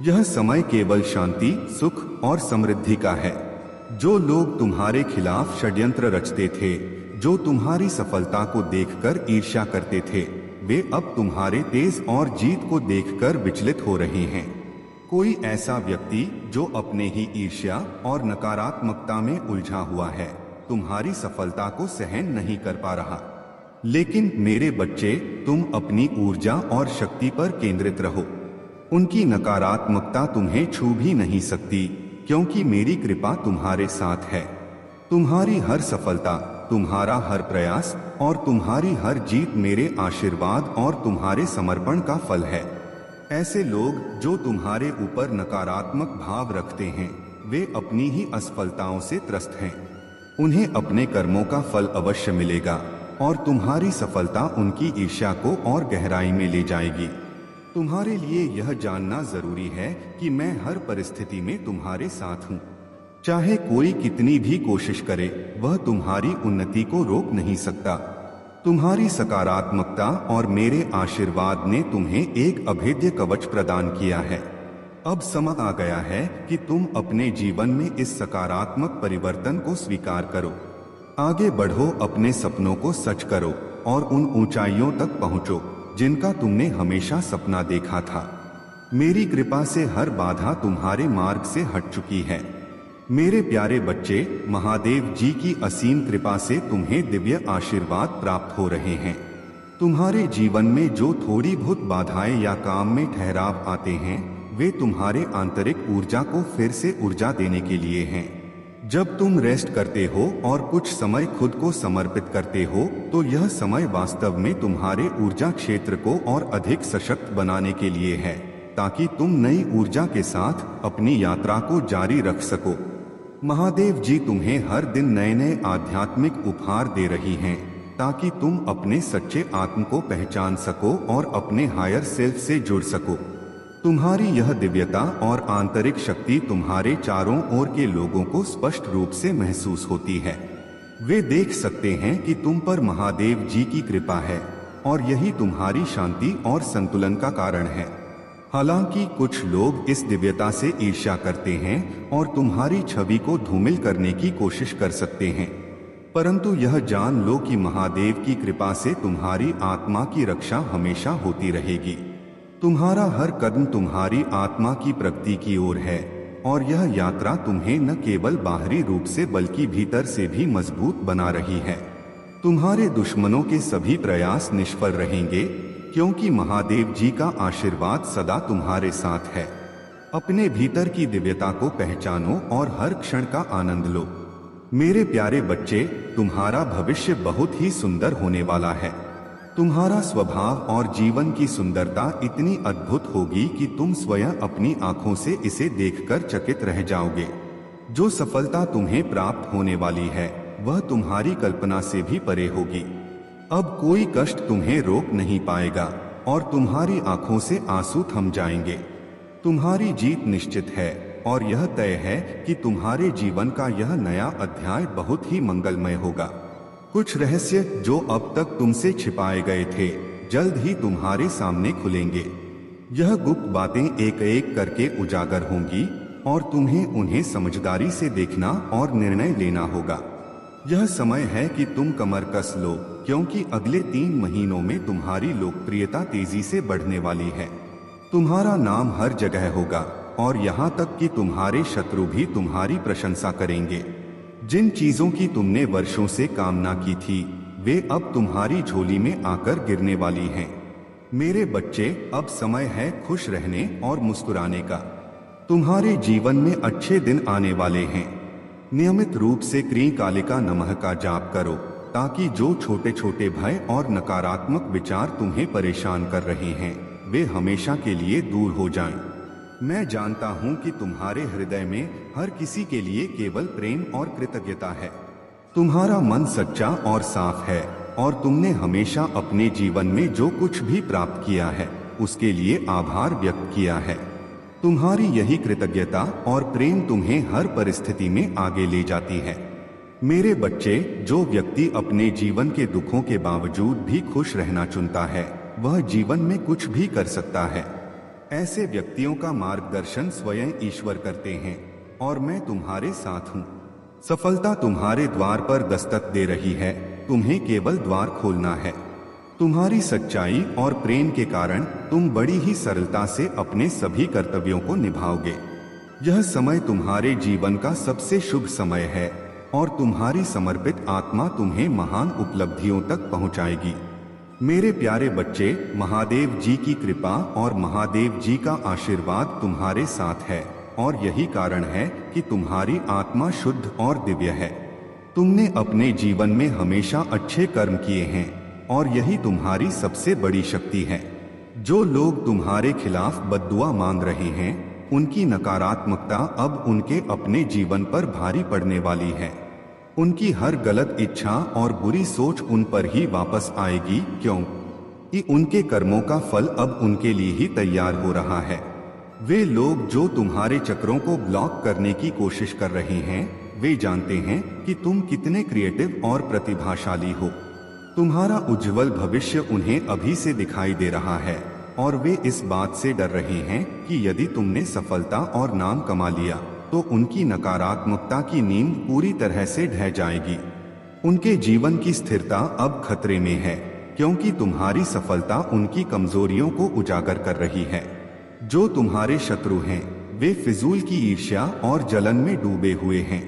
यह समय केवल शांति, सुख और समृद्धि का है। जो लोग तुम्हारे खिलाफ षड्यंत्र रचते थे, जो तुम्हारी सफलता को देखकर ईर्ष्या करते थे, वे अब तुम्हारे तेज और जीत को देखकर विचलित हो रहे हैं। कोई ऐसा व्यक्ति जो अपने ही ईर्ष्या और नकारात्मकता में उलझा हुआ है, तुम्हारी सफलता को सहन नहीं कर पा रहा। लेकिन मेरे बच्चे, तुम अपनी ऊर्जा और शक्ति पर केंद्रित रहो। उनकी नकारात्मकता तुम्हें छू भी नहीं सकती, क्योंकि मेरी कृपा तुम्हारे साथ है। तुम्हारी हर सफलता, तुम्हारा हर प्रयास और तुम्हारी हर जीत मेरे आशीर्वाद और तुम्हारे समर्पण का फल है। ऐसे लोग जो तुम्हारे ऊपर नकारात्मक भाव रखते हैं, वे अपनी ही असफलताओं से त्रस्त हैं। उन्हें अपने कर्मों का फल अवश्य मिलेगा और तुम्हारी सफलता उनकी ईर्ष्या को और गहराई में ले जाएगी। तुम्हारे लिए यह जानना जरूरी है कि मैं हर परिस्थिति में तुम्हारे साथ हूँ। चाहे कोई कितनी भी कोशिश करे, वह तुम्हारी उन्नति को रोक नहीं सकता। तुम्हारी सकारात्मकता और मेरे आशीर्वाद ने तुम्हें एक अभेद्य कवच प्रदान किया है। अब समय आ गया है कि तुम अपने जीवन में इस सकारात्मक परिवर्तन को स्वीकार करो। आगे बढ़ो, अपने सपनों को सच करो और उन ऊंचाइयों तक पहुंचो जिनका तुमने हमेशा सपना देखा था। मेरी कृपा से हर बाधा तुम्हारे मार्ग से हट चुकी है। मेरे प्यारे बच्चे, महादेव जी की असीम कृपा से तुम्हें दिव्य आशीर्वाद प्राप्त हो रहे हैं। तुम्हारे जीवन में जो थोड़ी बहुत बाधाएं या काम में ठहराव आते हैं, वे तुम्हारे आंतरिक ऊर्जा को फिर से ऊर्जा देने के लिए हैं। जब तुम रेस्ट करते हो और कुछ समय खुद को समर्पित करते हो, तो यह समय वास्तव में तुम्हारे ऊर्जा क्षेत्र को और अधिक सशक्त बनाने के लिए है, ताकि तुम नई ऊर्जा के साथ अपनी यात्रा को जारी रख सको। महादेव जी तुम्हें हर दिन नए नए आध्यात्मिक उपहार दे रही हैं, ताकि तुम अपने सच्चे आत्म को पहचान सको और अपने हायर सेल्फ से जुड़ सको। तुम्हारी यह दिव्यता और आंतरिक शक्ति तुम्हारे चारों ओर के लोगों को स्पष्ट रूप से महसूस होती है। वे देख सकते हैं कि तुम पर महादेव जी की कृपा है और यही तुम्हारी शांति और संतुलन का कारण है। हालांकि कुछ लोग इस दिव्यता से ईर्ष्या करते हैं और तुम्हारी छवि को धूमिल करने की कोशिश कर सकते हैं, परंतु यह जान लो कि महादेव की कृपा से तुम्हारी आत्मा की रक्षा हमेशा होती रहेगी। तुम्हारा हर कदम तुम्हारी आत्मा की प्रगति की ओर है और यह यात्रा तुम्हें न केवल बाहरी रूप से बल्कि भीतर से भी मजबूत बना रही है। तुम्हारे दुश्मनों के सभी प्रयास निष्फल रहेंगे, क्योंकि महादेव जी का आशीर्वाद सदा तुम्हारे साथ है। अपने भीतर की दिव्यता को पहचानो और हर क्षण का आनंद लो। मेरे प्यारे बच्चे, तुम्हारा भविष्य बहुत ही सुंदर होने वाला है। तुम्हारा स्वभाव और जीवन की सुंदरता इतनी अद्भुत होगी कि तुम स्वयं अपनी आंखों से इसे देखकर चकित रह जाओगे। जो सफलता तुम्हें प्राप्त होने वाली है, वह तुम्हारी कल्पना से भी परे होगी। अब कोई कष्ट तुम्हें रोक नहीं पाएगा और तुम्हारी आंखों से आंसू थम जाएंगे। तुम्हारी जीत निश्चित है और यह तय है कि तुम्हारे जीवन का यह नया अध्याय बहुत ही मंगलमय होगा। कुछ रहस्य जो अब तक तुमसे छिपाए गए थे, जल्द ही तुम्हारे सामने खुलेंगे। यह गुप्त बातें एक एक करके उजागर होंगी और तुम्हें उन्हें समझदारी से देखना और निर्णय लेना होगा। यह समय है कि तुम कमर कस लो, क्योंकि अगले 3 महीनों में तुम्हारी लोकप्रियता तेजी से बढ़ने वाली है। तुम्हारा नाम हर जगह होगा और यहाँ तक कि तुम्हारे शत्रु भी तुम्हारी प्रशंसा करेंगे। जिन चीजों की तुमने वर्षों से कामना की थी, वे अब तुम्हारी झोली में आकर गिरने वाली हैं। मेरे बच्चे, अब समय है खुश रहने और मुस्कुराने का। तुम्हारे जीवन में अच्छे दिन आने वाले हैं। नियमित रूप से क्री कालिका नमः का जाप करो ताकि जो छोटे छोटे भय और नकारात्मक विचार तुम्हें परेशान कर रहे हैं वे हमेशा के लिए दूर हो जाएं। मैं जानता हूं कि तुम्हारे हृदय में हर किसी के लिए केवल प्रेम और कृतज्ञता है। तुम्हारा मन सच्चा और साफ है और तुमने हमेशा अपने जीवन में जो कुछ भी प्राप्त किया है उसके लिए आभार व्यक्त किया है। तुम्हारी यही कृतज्ञता और प्रेम तुम्हें हर परिस्थिति में आगे ले जाती है। मेरे बच्चे, जो व्यक्ति अपने जीवन के दुखों के बावजूद भी खुश रहना चुनता है वह जीवन में कुछ भी कर सकता है। ऐसे व्यक्तियों का मार्गदर्शन स्वयं ईश्वर करते हैं और मैं तुम्हारे साथ हूँ। सफलता तुम्हारे द्वार पर दस्तक दे रही है, तुम्हें केवल द्वार खोलना है। तुम्हारी सच्चाई और प्रेम के कारण तुम बड़ी ही सरलता से अपने सभी कर्तव्यों को निभाओगे। यह समय तुम्हारे जीवन का सबसे शुभ समय है और तुम्हारी समर्पित आत्मा तुम्हें महान उपलब्धियों तक पहुंचाएगी। मेरे प्यारे बच्चे, महादेव जी की कृपा और महादेव जी का आशीर्वाद तुम्हारे साथ है और यही कारण है कि तुम्हारी आत्मा शुद्ध और दिव्य है। तुमने अपने जीवन में हमेशा अच्छे कर्म किए हैं और यही तुम्हारी सबसे बड़ी शक्ति है। जो लोग तुम्हारे खिलाफ बद्दुआ मांग रहे हैं उनकी नकारात्मकता अब उनके अपने जीवन पर भारी पड़ने वाली है। उनकी हर गलत इच्छा और बुरी सोच उन पर ही वापस आएगी, क्योंकि उनके कर्मों का फल अब उनके लिए ही तैयार हो रहा है। वे लोग जो तुम्हारे चक्रों को ब्लॉक करने की कोशिश कर रहे हैं वे जानते हैं कि तुम कितने क्रिएटिव और प्रतिभाशाली हो। तुम्हारा उज्जवल भविष्य उन्हें अभी से दिखाई दे रहा है और वे इस बात से डर रहे हैं कि यदि तुमने सफलता और नाम कमा लिया तो उनकी नकारात्मकता की नींद पूरी तरह से ढह जाएगी। उनके जीवन की स्थिरता अब खतरे में है क्योंकि तुम्हारी सफलता उनकी कमजोरियों को उजागर कर रही है। जो तुम्हारे शत्रु हैं वे फिजूल की ईर्ष्या और जलन में डूबे हुए हैं।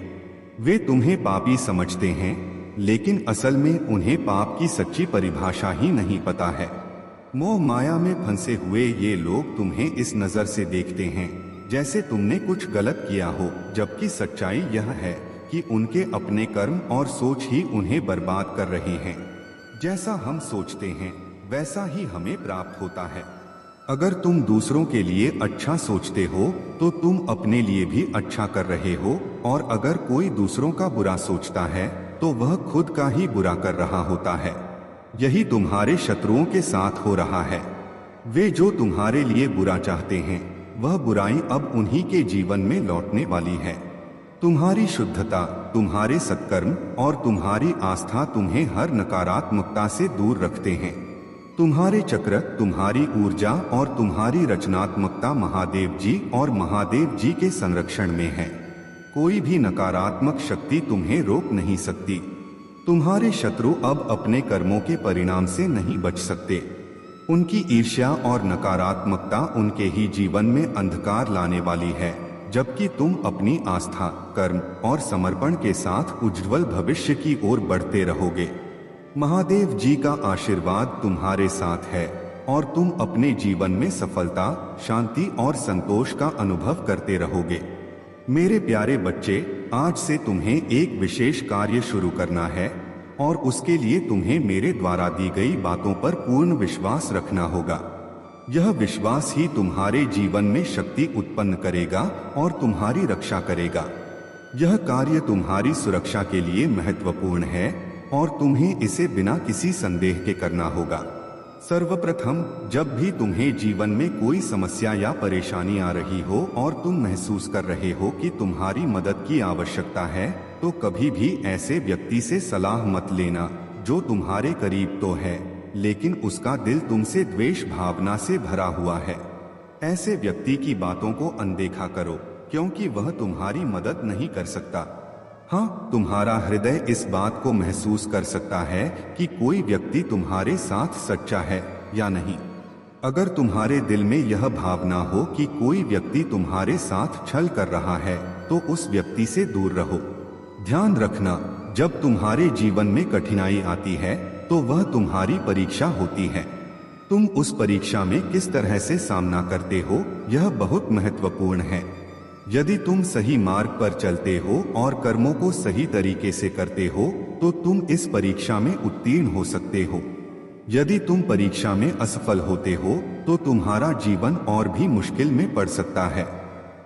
वे तुम्हें पापी समझते हैं लेकिन असल में उन्हें पाप की सच्ची परिभाषा ही नहीं पता है। मोह माया में फंसे हुए ये लोग तुम्हें इस नजर से देखते हैं जैसे तुमने कुछ गलत किया हो, जबकि सच्चाई यह है कि उनके अपने कर्म और सोच ही उन्हें बर्बाद कर रहे हैं। जैसा हम सोचते हैं वैसा ही हमें प्राप्त होता है। अगर तुम दूसरों के लिए अच्छा सोचते हो तो तुम अपने लिए भी अच्छा कर रहे हो और अगर कोई दूसरों का बुरा सोचता है तो वह खुद का ही बुरा कर रहा होता है। यही तुम्हारे शत्रुओं के साथ हो रहा है। वे जो तुम्हारे लिए बुरा चाहते हैं वह बुराई अब उन्हीं के जीवन में लौटने वाली है। तुम्हारी शुद्धता, तुम्हारे सत्कर्म और तुम्हारी आस्था तुम्हें हर नकारात्मकता से दूर रखते हैं। तुम्हारे चक्र, तुम्हारी ऊर्जा और तुम्हारी रचनात्मकता महादेव जी और महादेव जी के संरक्षण में है। कोई भी नकारात्मक शक्ति तुम्हें रोक नहीं सकती। तुम्हारे शत्रु अब अपने कर्मों के परिणाम से नहीं बच सकते। उनकी ईर्ष्या और नकारात्मकता उनके ही जीवन में अंधकार लाने वाली है, जबकि तुम अपनी आस्था, कर्म और समर्पण के साथ उज्जवल भविष्य की ओर बढ़ते रहोगे। महादेव जी का आशीर्वाद तुम्हारे साथ है और तुम अपने जीवन में सफलता, शांति और संतोष का अनुभव करते रहोगे। मेरे प्यारे बच्चे, आज से तुम्हें एक विशेष कार्य शुरू करना है और उसके लिए तुम्हें मेरे द्वारा दी गई बातों पर पूर्ण विश्वास रखना होगा। यह विश्वास ही तुम्हारे जीवन में शक्ति उत्पन्न करेगा और तुम्हारी रक्षा करेगा। यह कार्य तुम्हारी सुरक्षा के लिए महत्वपूर्ण है और तुम्हें इसे बिना किसी संदेह के करना होगा। सर्वप्रथम, जब भी तुम्हें जीवन में कोई समस्या या परेशानी आ रही हो और तुम महसूस कर रहे हो कि तुम्हारी मदद की आवश्यकता है, तो कभी भी ऐसे व्यक्ति से सलाह मत लेना जो तुम्हारे करीब तो है लेकिन उसका दिल तुमसे द्वेष भावना से भरा हुआ है। ऐसे व्यक्ति की बातों को अनदेखा करो क्योंकि वह तुम्हारी मदद नहीं कर सकता। हाँ, तुम्हारा हृदय इस बात को महसूस कर सकता है कि कोई व्यक्ति तुम्हारे साथ सच्चा है या नहीं। अगर तुम्हारे दिल में यह भावना हो कि कोई व्यक्ति तुम्हारे साथ छल कर रहा है तो उस व्यक्ति से दूर रहो। ध्यान रखना, जब तुम्हारे जीवन में कठिनाई आती है तो वह तुम्हारी परीक्षा होती है। तुम उस परीक्षा में किस तरह से सामना करते हो यह बहुत महत्वपूर्ण है। यदि तुम सही मार्ग पर चलते हो और कर्मों को सही तरीके से करते हो तो तुम इस परीक्षा में उत्तीर्ण हो सकते हो। यदि तुम परीक्षा में असफल होते हो तो तुम्हारा जीवन और भी मुश्किल में पड़ सकता है।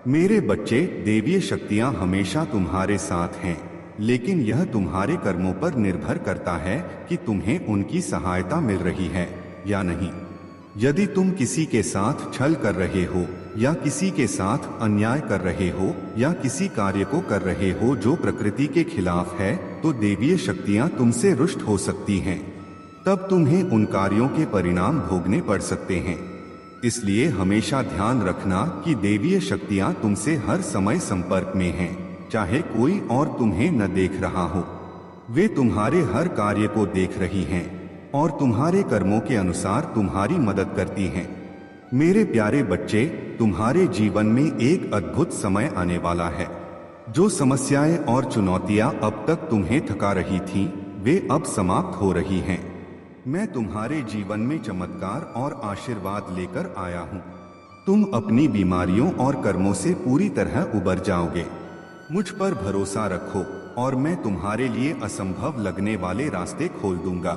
मेरे बच्चे, देवीय शक्तियां हमेशा तुम्हारे साथ हैं, लेकिन यह तुम्हारे कर्मों पर निर्भर करता है कि तुम्हें उनकी सहायता मिल रही है या नहीं। यदि तुम किसी के साथ छल कर रहे हो या किसी के साथ अन्याय कर रहे हो या किसी कार्य को कर रहे हो जो प्रकृति के खिलाफ है, तो देवीय शक्तियां तुमसे रुष्ट हो सकती हैं। तब तुम्हें उन कार्यों के परिणाम भोगने पड़ सकते हैं। इसलिए हमेशा ध्यान रखना कि देवीय शक्तियां तुमसे हर समय संपर्क में हैं, चाहे कोई और तुम्हें न देख रहा हो। वे तुम्हारे हर कार्य को देख रही हैं और तुम्हारे कर्मों के अनुसार तुम्हारी मदद करती हैं। मेरे प्यारे बच्चे, तुम्हारे जीवन में एक अद्भुत समय आने वाला है। जो समस्याएं और चुनौतियां अब तक तुम्हें थका रही थीं, वे अब समाप्त हो रही हैं। मैं तुम्हारे जीवन में चमत्कार और आशीर्वाद लेकर आया हूँ। तुम अपनी बीमारियों और कर्मों से पूरी तरह उबर जाओगे। मुझ पर भरोसा रखो और मैं तुम्हारे लिए असंभव लगने वाले रास्ते खोल दूंगा।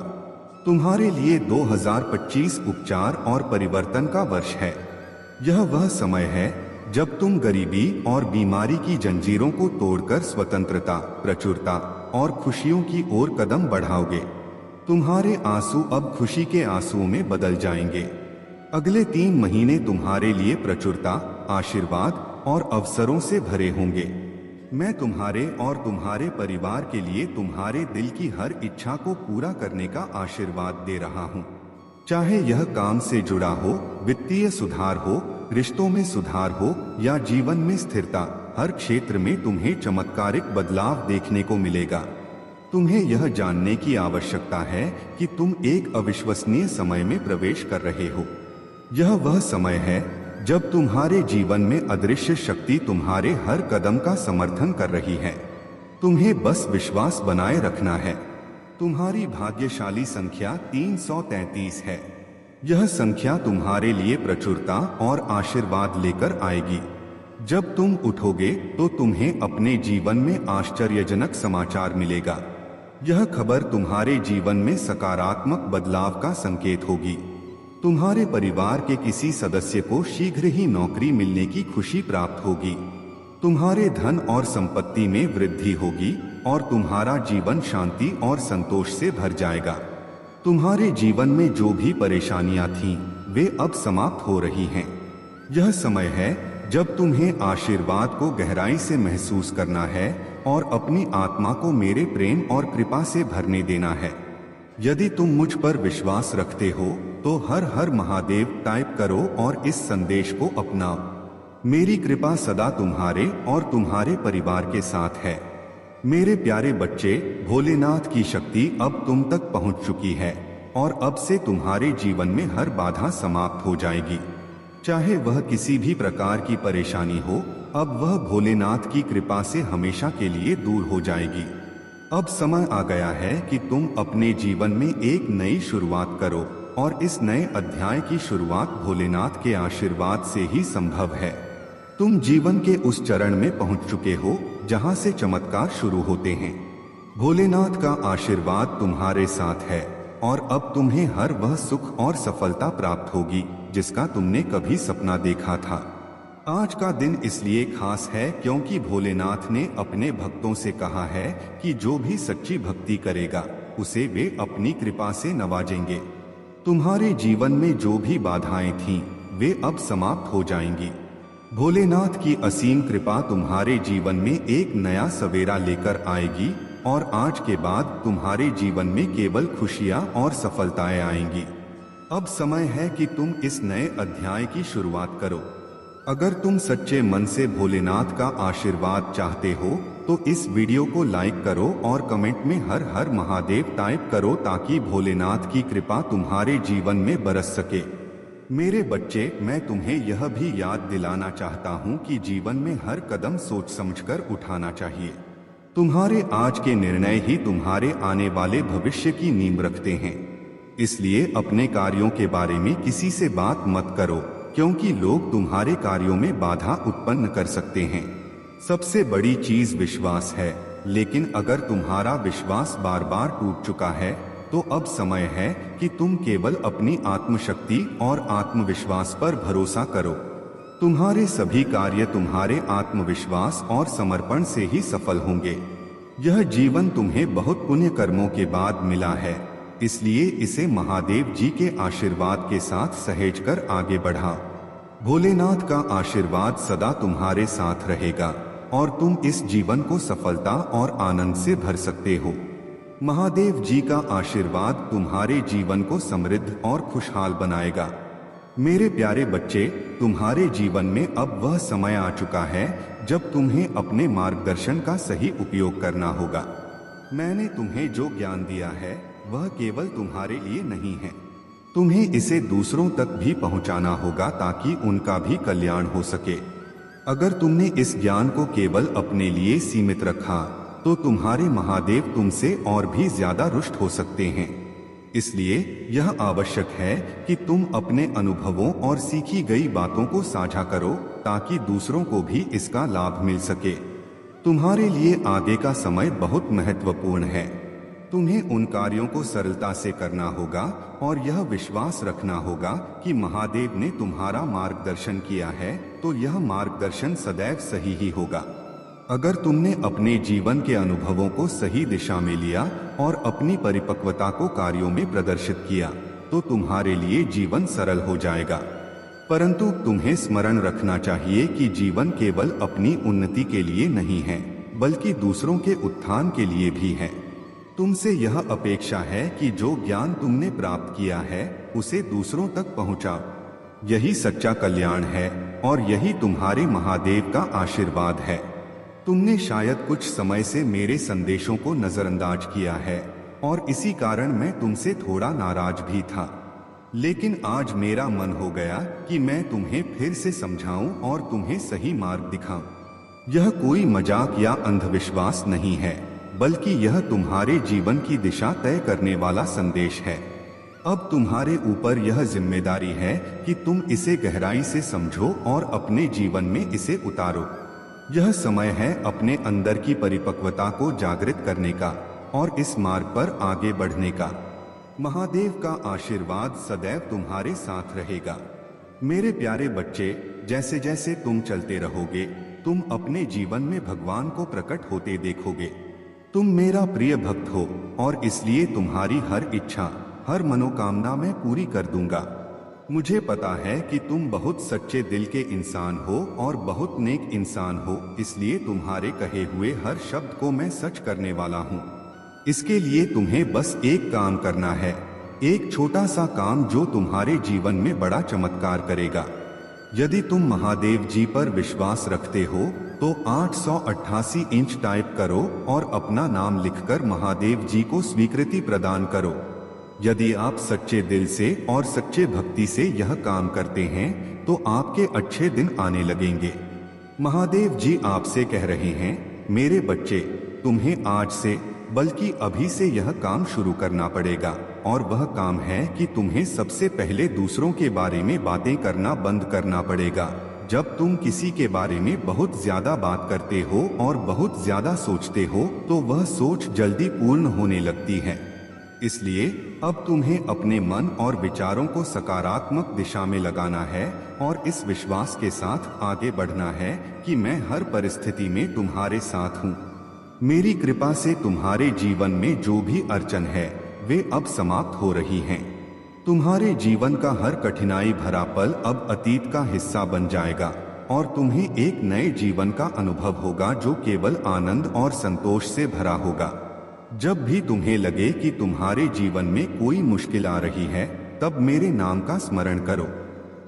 तुम्हारे लिए 2025 उपचार और परिवर्तन का वर्ष है। यह वह समय है जब तुम गरीबी और बीमारी की जंजीरों को तोड़कर स्वतंत्रता, प्रचुरता और खुशियों की ओर कदम बढ़ाओगे। तुम्हारे आंसू अब खुशी के आंसुओं में बदल जाएंगे। अगले 3 महीने तुम्हारे लिए प्रचुरता, आशीर्वाद और अवसरों से भरे होंगे। मैं तुम्हारे और तुम्हारे परिवार के लिए तुम्हारे दिल की हर इच्छा को पूरा करने का आशीर्वाद दे रहा हूँ। चाहे यह काम से जुड़ा हो, वित्तीय सुधार हो, रिश्तों में सुधार हो या जीवन में स्थिरता, हर क्षेत्र में तुम्हें चमत्कारिक बदलाव देखने को मिलेगा। तुम्हें यह जानने की आवश्यकता है कि तुम एक अविश्वसनीय समय में प्रवेश कर रहे हो। यह वह समय है जब तुम्हारे जीवन में अदृश्य शक्ति तुम्हारे हर कदम का समर्थन कर रही है। तुम्हें बस विश्वास बनाए रखना है। तुम्हारी भाग्यशाली संख्या 333 है। यह संख्या तुम्हारे लिए प्रचुरता और आशीर्वाद लेकर आएगी। जब तुम उठोगे तो तुम्हें अपने जीवन में आश्चर्यजनक समाचार मिलेगा। यह खबर तुम्हारे जीवन में सकारात्मक बदलाव का संकेत होगी। तुम्हारे परिवार के किसी सदस्य को शीघ्र ही नौकरी मिलने की खुशी प्राप्त होगी। तुम्हारे धन और संपत्ति में वृद्धि होगी और तुम्हारा जीवन शांति और संतोष से भर जाएगा। तुम्हारे जीवन में जो भी परेशानियां थीं, वे अब समाप्त हो रही हैं। यह समय है जब तुम्हें आशीर्वाद को गहराई से महसूस करना है और अपनी आत्मा को मेरे प्रेम और कृपा से भरने देना है। यदि तुम मुझ पर विश्वास रखते हो तो हर हर महादेव टाइप करो और इस संदेश को अपनाओ। मेरी कृपा सदा तुम्हारे और तुम्हारे परिवार के साथ है। मेरे प्यारे बच्चे, भोलेनाथ की शक्ति अब तुम तक पहुंच चुकी है और अब से तुम्हारे जीवन में हर बाधा समाप्त हो जाएगी। चाहे वह किसी भी प्रकार की परेशानी हो, अब वह भोलेनाथ की कृपा से हमेशा के लिए दूर हो जाएगी। अब समय आ गया है कि तुम अपने जीवन में एक नई शुरुआत करो और इस नए अध्याय की शुरुआत भोलेनाथ के आशीर्वाद से ही संभव है। तुम जीवन के उस चरण में पहुंच चुके हो जहां से चमत्कार शुरू होते हैं। भोलेनाथ का आशीर्वाद तुम्हारे साथ है और अब तुम्हें हर वह सुख और सफलता प्राप्त होगी जिसका तुमने कभी सपना देखा था। आज का दिन इसलिए खास है क्योंकि भोलेनाथ ने अपने भक्तों से कहा है कि जो भी सच्ची भक्ति करेगा उसे वे अपनी कृपा से नवाजेंगे। तुम्हारे जीवन में जो भी बाधाएं थीं, वे अब समाप्त हो जाएंगी। भोलेनाथ की असीम कृपा तुम्हारे जीवन में एक नया सवेरा लेकर आएगी और आज के बाद तुम्हारे जीवन में केवल खुशियां और सफलताएं आएंगी। अब समय है कि तुम इस नए अध्याय की शुरुआत करो। अगर तुम सच्चे मन से भोलेनाथ का आशीर्वाद चाहते हो तो इस वीडियो को लाइक करो और कमेंट में हर हर महादेव टाइप करो ताकि भोलेनाथ की कृपा तुम्हारे जीवन में बरस सके। मेरे बच्चे, मैं तुम्हें यह भी याद दिलाना चाहता हूँ कि जीवन में हर कदम सोच समझकर उठाना चाहिए। तुम्हारे आज के निर्णय ही तुम्हारे आने वाले भविष्य की नींव रखते हैं। इसलिए अपने कार्यों के बारे में किसी से बात मत करो क्योंकि लोग तुम्हारे कार्यों में बाधा उत्पन्न कर सकते हैं। सबसे बड़ी चीज विश्वास है लेकिन अगर तुम्हारा विश्वास बार बार टूट चुका है तो अब समय है कि तुम केवल अपनी आत्मशक्ति और आत्मविश्वास पर भरोसा करो। तुम्हारे सभी कार्य तुम्हारे आत्मविश्वास और समर्पण से ही सफल होंगे। यह जीवन तुम्हें बहुत पुण्य कर्मों के बाद मिला है, इसलिए इसे महादेव जी के आशीर्वाद के साथ सहेजकर आगे बढ़ा। भोलेनाथ का आशीर्वाद सदा तुम्हारे साथ रहेगा और तुम इस जीवन को सफलता और आनंद से भर सकते हो। महादेव जी का आशीर्वाद तुम्हारे जीवन को समृद्ध और खुशहाल बनाएगा। मेरे प्यारे बच्चे, तुम्हारे जीवन में अब वह समय आ चुका है जब तुम्हें अपने मार्गदर्शन का सही उपयोग करना होगा। मैंने तुम्हें जो ज्ञान दिया है वह केवल तुम्हारे लिए नहीं है, तुम्हें इसे दूसरों तक भी पहुंचाना होगा ताकि उनका भी कल्याण हो सके। अगर तुमने इस ज्ञान को केवल अपने लिए सीमित रखा तो तुम्हारे महादेव तुमसे और भी ज्यादा रुष्ट हो सकते हैं। इसलिए यह आवश्यक है कि तुम अपने अनुभवों और सीखी गई बातों को साझा करो ताकि दूसरों को भी इसका लाभ मिल सके। तुम्हारे लिए आगे का समय बहुत महत्वपूर्ण है। तुम्हें उन कार्यों को सरलता से करना होगा और यह विश्वास रखना होगा कि महादेव ने तुम्हारा मार्गदर्शन किया है तो यह मार्गदर्शन सदैव सही ही होगा। अगर तुमने अपने जीवन के अनुभवों को सही दिशा में लिया और अपनी परिपक्वता को कार्यों में प्रदर्शित किया तो तुम्हारे लिए जीवन सरल हो जाएगा। परंतु तुम्हें स्मरण रखना चाहिए कि जीवन केवल अपनी उन्नति के लिए नहीं है बल्कि दूसरों के उत्थान के लिए भी है। तुमसे यह अपेक्षा है कि जो ज्ञान तुमने प्राप्त किया है उसे दूसरों तक पहुंचाओ। यही सच्चा कल्याण है और यही तुम्हारे महादेव का आशीर्वाद है। तुमने शायद कुछ समय से मेरे संदेशों को नजरअंदाज किया है और इसी कारण मैं तुमसे थोड़ा नाराज भी था, लेकिन आज मेरा मन हो गया कि मैं तुम्हें फिर से समझाऊं और तुम्हें सही मार्ग दिखाऊं। यह कोई मजाक या अंधविश्वास नहीं है बल्कि यह तुम्हारे जीवन की दिशा तय करने वाला संदेश है। अब तुम्हारे ऊपर यह जिम्मेदारी है कि तुम इसे गहराई से समझो और अपने जीवन में इसे उतारो। यह समय है अपने अंदर की परिपक्वता को जागृत करने का और इस मार्ग पर आगे बढ़ने का। महादेव का आशीर्वाद सदैव तुम्हारे साथ रहेगा। मेरे प्यारे बच्चे, जैसे जैसे तुम चलते रहोगे तुम अपने जीवन में भगवान को प्रकट होते देखोगे। तुम मेरा प्रिय भक्त हो और इसलिए तुम्हारी हर इच्छा, हर मनोकामना मैं पूरी कर दूंगा। मुझे पता है कि तुम बहुत सच्चे दिल के इंसान हो और बहुत नेक इंसान हो, इसलिए तुम्हारे कहे हुए हर शब्द को मैं सच करने वाला हूँ। इसके लिए तुम्हें बस एक काम करना है, एक छोटा सा काम जो तुम्हारे जीवन में बड़ा चमत्कार करेगा। यदि तुम महादेव जी पर विश्वास रखते हो तो 888 इंच टाइप करो और अपना नाम लिखकर महादेव जी को स्वीकृति प्रदान करो। यदि आप सच्चे दिल से और सच्चे भक्ति से यह काम करते हैं तो आपके अच्छे दिन आने लगेंगे। महादेव जी आपसे कह रहे हैं, मेरे बच्चे, तुम्हें आज से बल्कि अभी से यह काम शुरू करना पड़ेगा और वह काम है कि तुम्हें सबसे पहले दूसरों के बारे में बातें करना बंद करना पड़ेगा। जब तुम किसी के बारे में बहुत ज्यादा बात करते हो और बहुत ज्यादा सोचते हो तो वह सोच जल्दी पूर्ण होने लगती है। इसलिए अब तुम्हें अपने मन और विचारों को सकारात्मक दिशा में लगाना है और इस विश्वास के साथ आगे बढ़ना है कि मैं हर परिस्थिति में तुम्हारे साथ हूँ। मेरी कृपा से तुम्हारे जीवन में जो भी अड़चन है वे अब समाप्त हो रही हैं। तुम्हारे जीवन का हर कठिनाई भरा पल अब अतीत का हिस्सा बन जाएगा और तुम्हें एक नए जीवन का अनुभव होगा जो केवल आनंद और संतोष से भरा होगा। जब भी तुम्हें लगे कि तुम्हारे जीवन में कोई मुश्किल आ रही है तब मेरे नाम का स्मरण करो।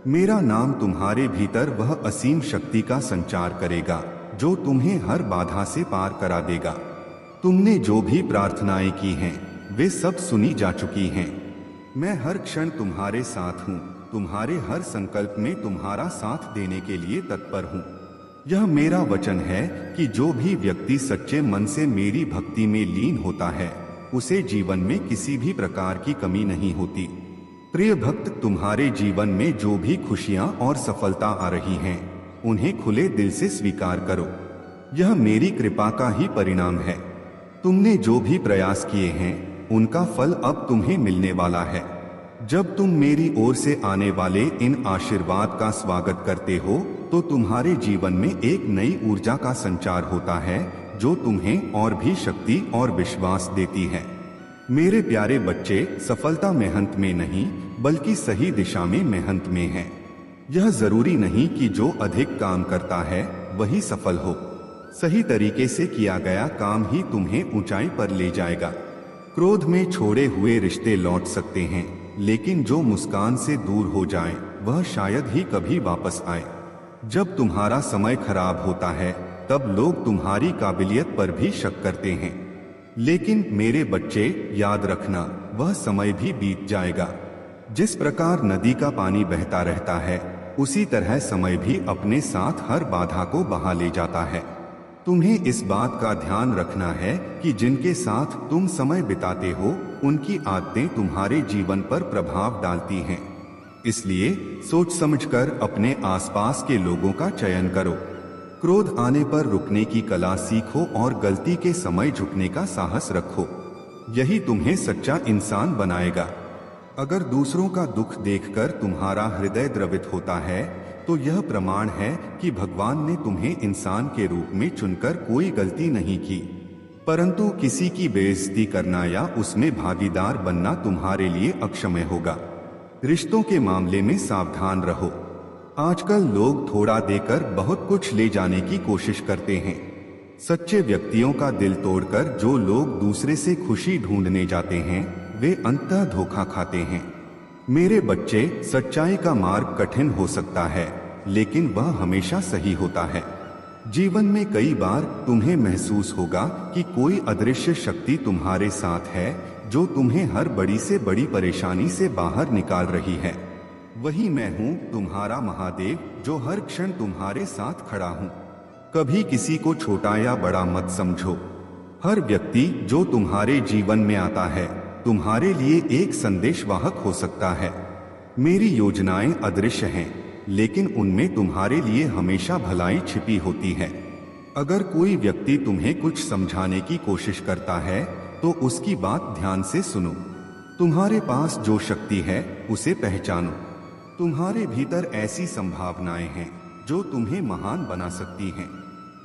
मेरा नाम तुम्हारे भीतर वह असीम शक्ति का संचार करेगा जो तुम्हें हर बाधा से पार करा देगा। तुमने जो भी प्रार्थनाएं की हैं वे सब सुनी जा चुकी हैं। मैं हर क्षण तुम्हारे साथ हूँ, तुम्हारे हर संकल्प में तुम्हारा साथ देने के लिए तत्पर हूँ। यह मेरा वचन है कि जो भी व्यक्ति सच्चे मन से मेरी भक्ति में लीन होता है उसे जीवन में किसी भी प्रकार की कमी नहीं होती। प्रिय भक्त, तुम्हारे जीवन में जो भी खुशियां और सफलता आ रही हैं उन्हें खुले दिल से स्वीकार करो। यह मेरी कृपा का ही परिणाम है। तुमने जो भी प्रयास किए हैं उनका फल अब तुम्हें मिलने वाला है। जब तुम मेरी ओर से आने वाले इन आशीर्वाद का स्वागत करते हो तो तुम्हारे जीवन में एक नई ऊर्जा का संचार होता है जो तुम्हें और भी शक्ति और विश्वास देती है। मेरे प्यारे बच्चे, सफलता मेहनत में नहीं बल्कि सही दिशा में मेहनत में है। यह जरूरी नहीं कि जो अधिक काम करता है वही सफल हो। सही तरीके से किया गया काम ही तुम्हें ऊंचाई पर ले जाएगा। क्रोध में छोड़े हुए रिश्ते लौट सकते हैं, लेकिन जो मुस्कान से दूर हो जाए वह शायद ही कभी वापस आए। जब तुम्हारा समय खराब होता है तब लोग तुम्हारी काबिलियत पर भी शक करते हैं, लेकिन मेरे बच्चे याद रखना, वह समय भी बीत जाएगा। जिस प्रकार नदी का पानी बहता रहता है उसी तरह समय भी अपने साथ हर बाधा को बहा ले जाता है। तुम्हें इस बात का ध्यान रखना है कि जिनके साथ तुम समय बिताते हो उनकी आदतें तुम्हारे जीवन पर प्रभाव डालती हैं। इसलिए सोच समझकर अपने आसपास के लोगों का चयन करो। क्रोध आने पर रुकने की कला सीखो और गलती के समय झुकने का साहस रखो। यही तुम्हें सच्चा इंसान बनाएगा। अगर दूसरों का दुख देखकर तुम्हारा हृदय द्रवित होता है तो यह प्रमाण है कि भगवान ने तुम्हें इंसान के रूप में चुनकर कोई गलती नहीं की, परंतु किसी की बेइज्जती करना या उसमें भागीदार बनना तुम्हारे लिए अक्षम्य होगा। रिश्तों के मामले में सावधान रहो। आजकल लोग थोड़ा देकर बहुत कुछ ले जाने की कोशिश करते हैं। सच्चे व्यक्तियों का दिल तोड़कर जो लोग दूसरे से खुशी ढूंढने जाते हैं वे अंततः धोखा खाते हैं। मेरे बच्चे, सच्चाई का मार्ग कठिन हो सकता है लेकिन वह हमेशा सही होता है। जीवन में कई बार तुम्हें महसूस होगा कि कोई अदृश्य शक्ति तुम्हारे साथ है जो तुम्हें हर बड़ी से बड़ी परेशानी से बाहर निकाल रही है। वही मैं हूँ, तुम्हारा महादेव, जो हर क्षण तुम्हारे साथ खड़ा हूँ। कभी किसी को छोटा या बड़ा मत समझो। हर व्यक्ति जो तुम्हारे जीवन में आता है तुम्हारे लिए एक संदेशवाहक हो सकता है। मेरी योजनाएं अदृश्य हैं, लेकिन उनमें तुम्हारे लिए हमेशा भलाई छिपी होती है। अगर कोई व्यक्ति तुम्हें कुछ समझाने की कोशिश करता है तो उसकी बात ध्यान से सुनो। तुम्हारे पास जो शक्ति है उसे पहचानो। तुम्हारे भीतर ऐसी संभावनाएं हैं जो तुम्हें महान बना सकती हैं।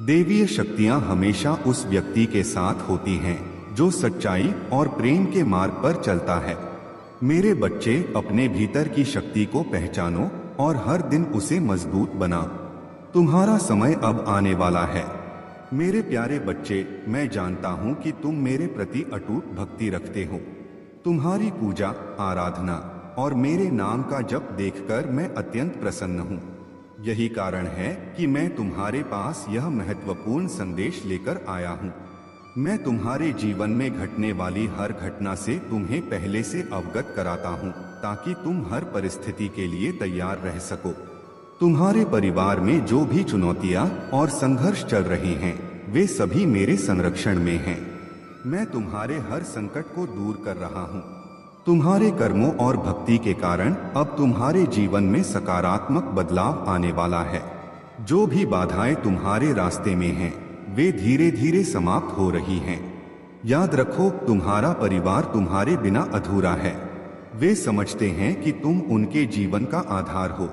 देवीय शक्तियां हमेशा उस व्यक्ति के साथ होती हैं जो सच्चाई और प्रेम के मार्ग पर चलता है। मेरे बच्चे, अपने भीतर की शक्ति को पहचानो और हर दिन उसे मजबूत बनाओ। तुम्हारा समय अब आने वाला है। मेरे प्यारे बच्चे, मैं जानता हूं कि तुम मेरे प्रति अटूट भक्ति रखते हो। तुम्हारी पूजा, आराधना और मेरे नाम का जप देखकर मैं अत्यंत प्रसन्न हूं। यही कारण है कि मैं तुम्हारे पास यह महत्वपूर्ण संदेश लेकर आया हूं। मैं तुम्हारे जीवन में घटने वाली हर घटना से तुम्हें पहले से अवगत कराता हूं ताकि तुम हर परिस्थिति के लिए तैयार रह सको। तुम्हारे परिवार में जो भी चुनौतियां और संघर्ष चल रहे हैं वे सभी मेरे संरक्षण में हैं। मैं तुम्हारे हर संकट को दूर कर रहा हूं। तुम्हारे कर्मों और भक्ति के कारण अब तुम्हारे जीवन में सकारात्मक बदलाव आने वाला है। जो भी बाधाएं तुम्हारे रास्ते में हैं वे धीरे धीरे समाप्त हो रही हैं। याद रखो, तुम्हारा परिवार तुम्हारे बिना अधूरा है। वे समझते हैं कि तुम उनके जीवन का आधार हो।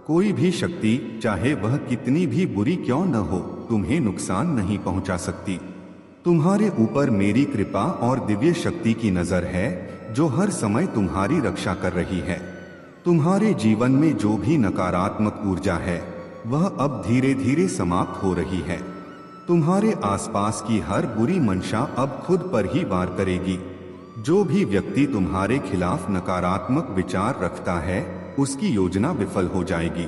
कोई भी शक्ति, चाहे वह कितनी भी बुरी क्यों न हो, तुम्हें नुकसान नहीं पहुंचा सकती। तुम्हारे ऊपर मेरी कृपा और दिव्य शक्ति की नजर है जो हर समय तुम्हारी रक्षा कर रही है। तुम्हारे जीवन में जो भी नकारात्मक ऊर्जा है वह अब धीरे धीरे समाप्त हो रही है। तुम्हारे आसपास की हर बुरी मंशा अब खुद पर ही वार करेगी। जो भी व्यक्ति तुम्हारे खिलाफ नकारात्मक विचार रखता है उसकी योजना विफल हो जाएगी।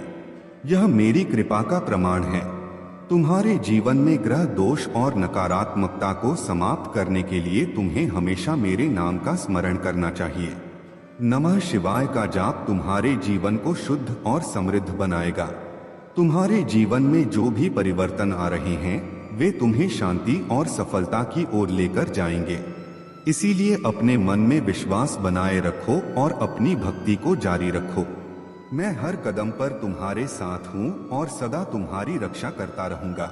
यह मेरी कृपा का प्रमाण है। तुम्हारे जीवन में ग्रह दोष और नकारात्मकता को समाप्त करने के लिए तुम्हें हमेशा मेरे नाम का स्मरण करना चाहिए। नमः शिवाय का जाप तुम्हारे जीवन को शुद्ध और समृद्ध बनाएगा। तुम्हारे जीवन में जो भी परिवर्तन आ रहे हैं वे तुम्हें शांति और सफलता की ओर लेकर जाएंगे। इसीलिए अपने मन में विश्वास बनाए रखो और अपनी भक्ति को जारी रखो। मैं हर कदम पर तुम्हारे साथ हूँ और सदा तुम्हारी रक्षा करता रहूंगा।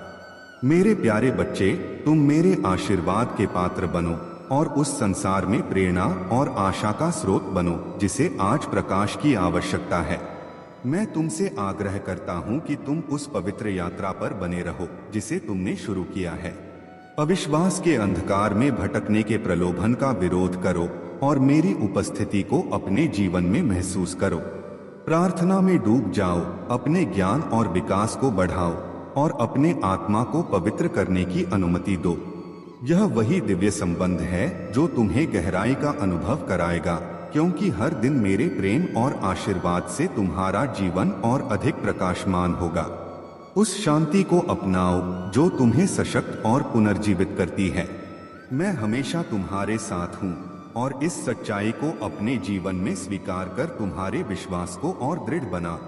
मेरे प्यारे बच्चे, तुम मेरे आशीर्वाद के पात्र बनो और उस संसार में प्रेरणा और आशा का स्रोत बनो जिसे आज प्रकाश की आवश्यकता है। मैं तुमसे आग्रह करता हूं कि तुम उस पवित्र यात्रा पर बने रहो जिसे तुमने शुरू किया है। अविश्वास के अंधकार में भटकने के प्रलोभन का विरोध करो और मेरी उपस्थिति को अपने जीवन में महसूस करो। प्रार्थना में डूब जाओ, अपने ज्ञान और विकास को बढ़ाओ और अपने आत्मा को पवित्र करने की अनुमति दो। यह वही दिव्य संबंध है जो तुम्हें गहराई का अनुभव कराएगा, क्योंकि हर दिन मेरे प्रेम और आशीर्वाद से तुम्हारा जीवन और अधिक प्रकाशमान होगा। उस शांति को अपनाओ जो तुम्हें सशक्त और पुनर्जीवित करती है। मैं हमेशा तुम्हारे साथ हूँ और इस सच्चाई को अपने जीवन में स्वीकार कर तुम्हारे विश्वास को और दृढ़ बना।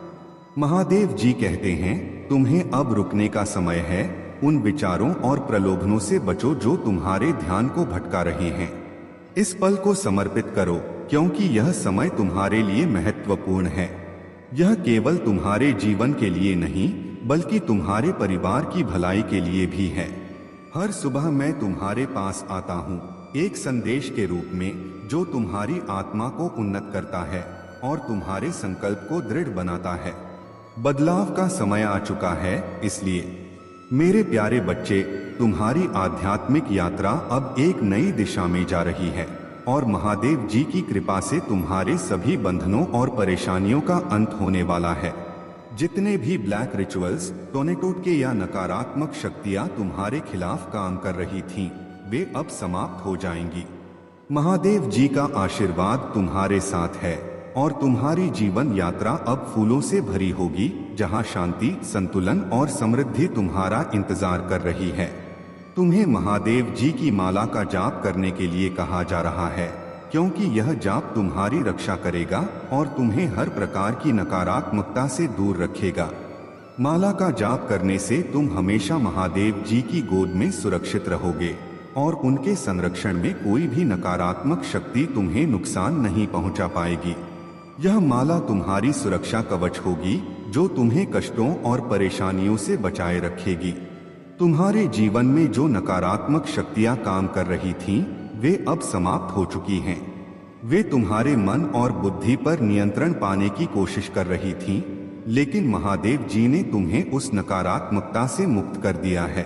महादेव जी कहते हैं, तुम्हें अब रुकने का समय है। उन विचारों और प्रलोभनों से बचो जो तुम्हारे ध्यान को भटका रहे हैं। इस पल को समर्पित करो, क्योंकि यह समय तुम्हारे लिए महत्वपूर्ण है। यह केवल तुम्हारे जीवन के लिए नहीं, बल्कि तुम्हारे परिवार की भलाई के लिए भी है। हर सुबह मैं तुम्हारे पास आता हूँ, एक संदेश के रूप में जो तुम्हारी आत्मा को उन्नत करता है और तुम्हारे संकल्प को दृढ़ बनाता है। बदलाव का समय आ चुका है, इसलिए मेरे प्यारे बच्चे, तुम्हारी आध्यात्मिक यात्रा अब एक नई दिशा में जा रही है और महादेव जी की कृपा से तुम्हारे सभी बंधनों और परेशानियों का अंत होने वाला है। जितने भी ब्लैक रिचुअल्स, टोटके या नकारात्मक शक्तियां तुम्हारे खिलाफ काम कर रही थीं, वे अब समाप्त हो जाएंगी। महादेव जी का आशीर्वाद तुम्हारे साथ है और तुम्हारी जीवन यात्रा अब फूलों से भरी होगी, जहां शांति, संतुलन और समृद्धि तुम्हारा इंतजार कर रही है। तुम्हें महादेव जी की माला का जाप करने के लिए कहा जा रहा है, क्योंकि यह जाप तुम्हारी रक्षा करेगा और तुम्हें हर प्रकार की नकारात्मकता से दूर रखेगा। माला का जाप करने से तुम हमेशा महादेव जी की गोद में सुरक्षित रहोगे और उनके संरक्षण में कोई भी नकारात्मक शक्ति तुम्हें नुकसान नहीं पहुंचा पाएगी। यह माला तुम्हारी सुरक्षा कवच होगी जो तुम्हें कष्टों और परेशानियों से बचाए रखेगी। तुम्हारे जीवन में जो नकारात्मक शक्तियां काम कर रही थीं, वे अब समाप्त हो चुकी हैं। वे तुम्हारे मन और बुद्धि पर नियंत्रण पाने की कोशिश कर रही थीं, लेकिन महादेव जी ने तुम्हें उस नकारात्मकता से मुक्त कर दिया है।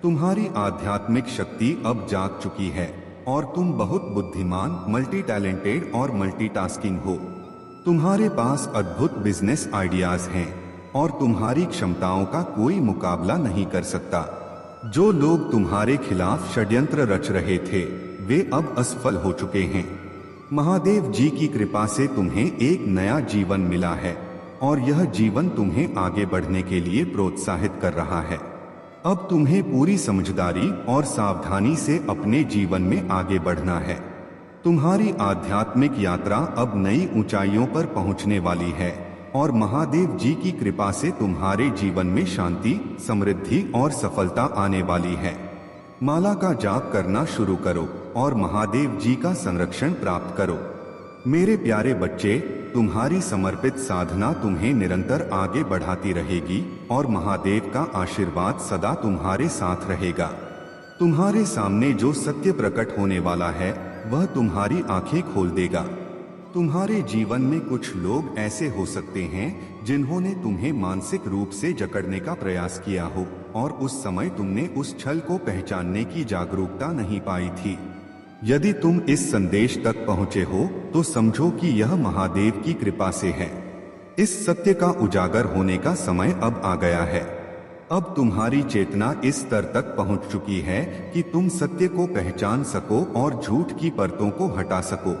तुम्हारी आध्यात्मिक शक्ति अब जाग चुकी है और तुम बहुत बुद्धिमान, मल्टी टैलेंटेड और मल्टीटास्किंग हो। तुम्हारे पास अद्भुत बिजनेस आइडियाज हैं और तुम्हारी क्षमताओं का कोई मुकाबला नहीं कर सकता। जो लोग तुम्हारे खिलाफ षड्यंत्र रच रहे थे, वे अब असफल हो चुके हैं। महादेव जी की कृपा से तुम्हें एक नया जीवन मिला है और यह जीवन तुम्हें आगे बढ़ने के लिए प्रोत्साहित कर रहा है। अब तुम्हें पूरी समझदारी और सावधानी से अपने जीवन में आगे बढ़ना है। तुम्हारी आध्यात्मिक यात्रा अब नई ऊंचाइयों पर पहुंचने वाली है और महादेव जी की कृपा से तुम्हारे जीवन में शांति, समृद्धि और सफलता आने वाली है। माला का जाप करना शुरू करो और महादेव जी का संरक्षण प्राप्त करो। मेरे प्यारे बच्चे, तुम्हारी समर्पित साधना तुम्हें निरंतर आगे बढ़ाती रहेगी और महादेव का आशीर्वाद सदा तुम्हारे साथ रहेगा। तुम्हारे सामने जो सत्य प्रकट होने वाला है, वह तुम्हारी आंखें खोल देगा। तुम्हारे जीवन में कुछ लोग ऐसे हो सकते हैं जिन्होंने तुम्हें मानसिक रूप से जकड़ने का प्रयास किया हो और उस समय तुमने उस छल को पहचानने की जागरूकता नहीं पाई थी। यदि तुम इस संदेश तक पहुंचे हो तो समझो कि यह महादेव की कृपा से है। इस सत्य का उजागर होने का समय अब आ गया है। अब तुम्हारी चेतना इस स्तर तक पहुंच चुकी है कि तुम सत्य को पहचान सको और झूठ की परतों को हटा सको।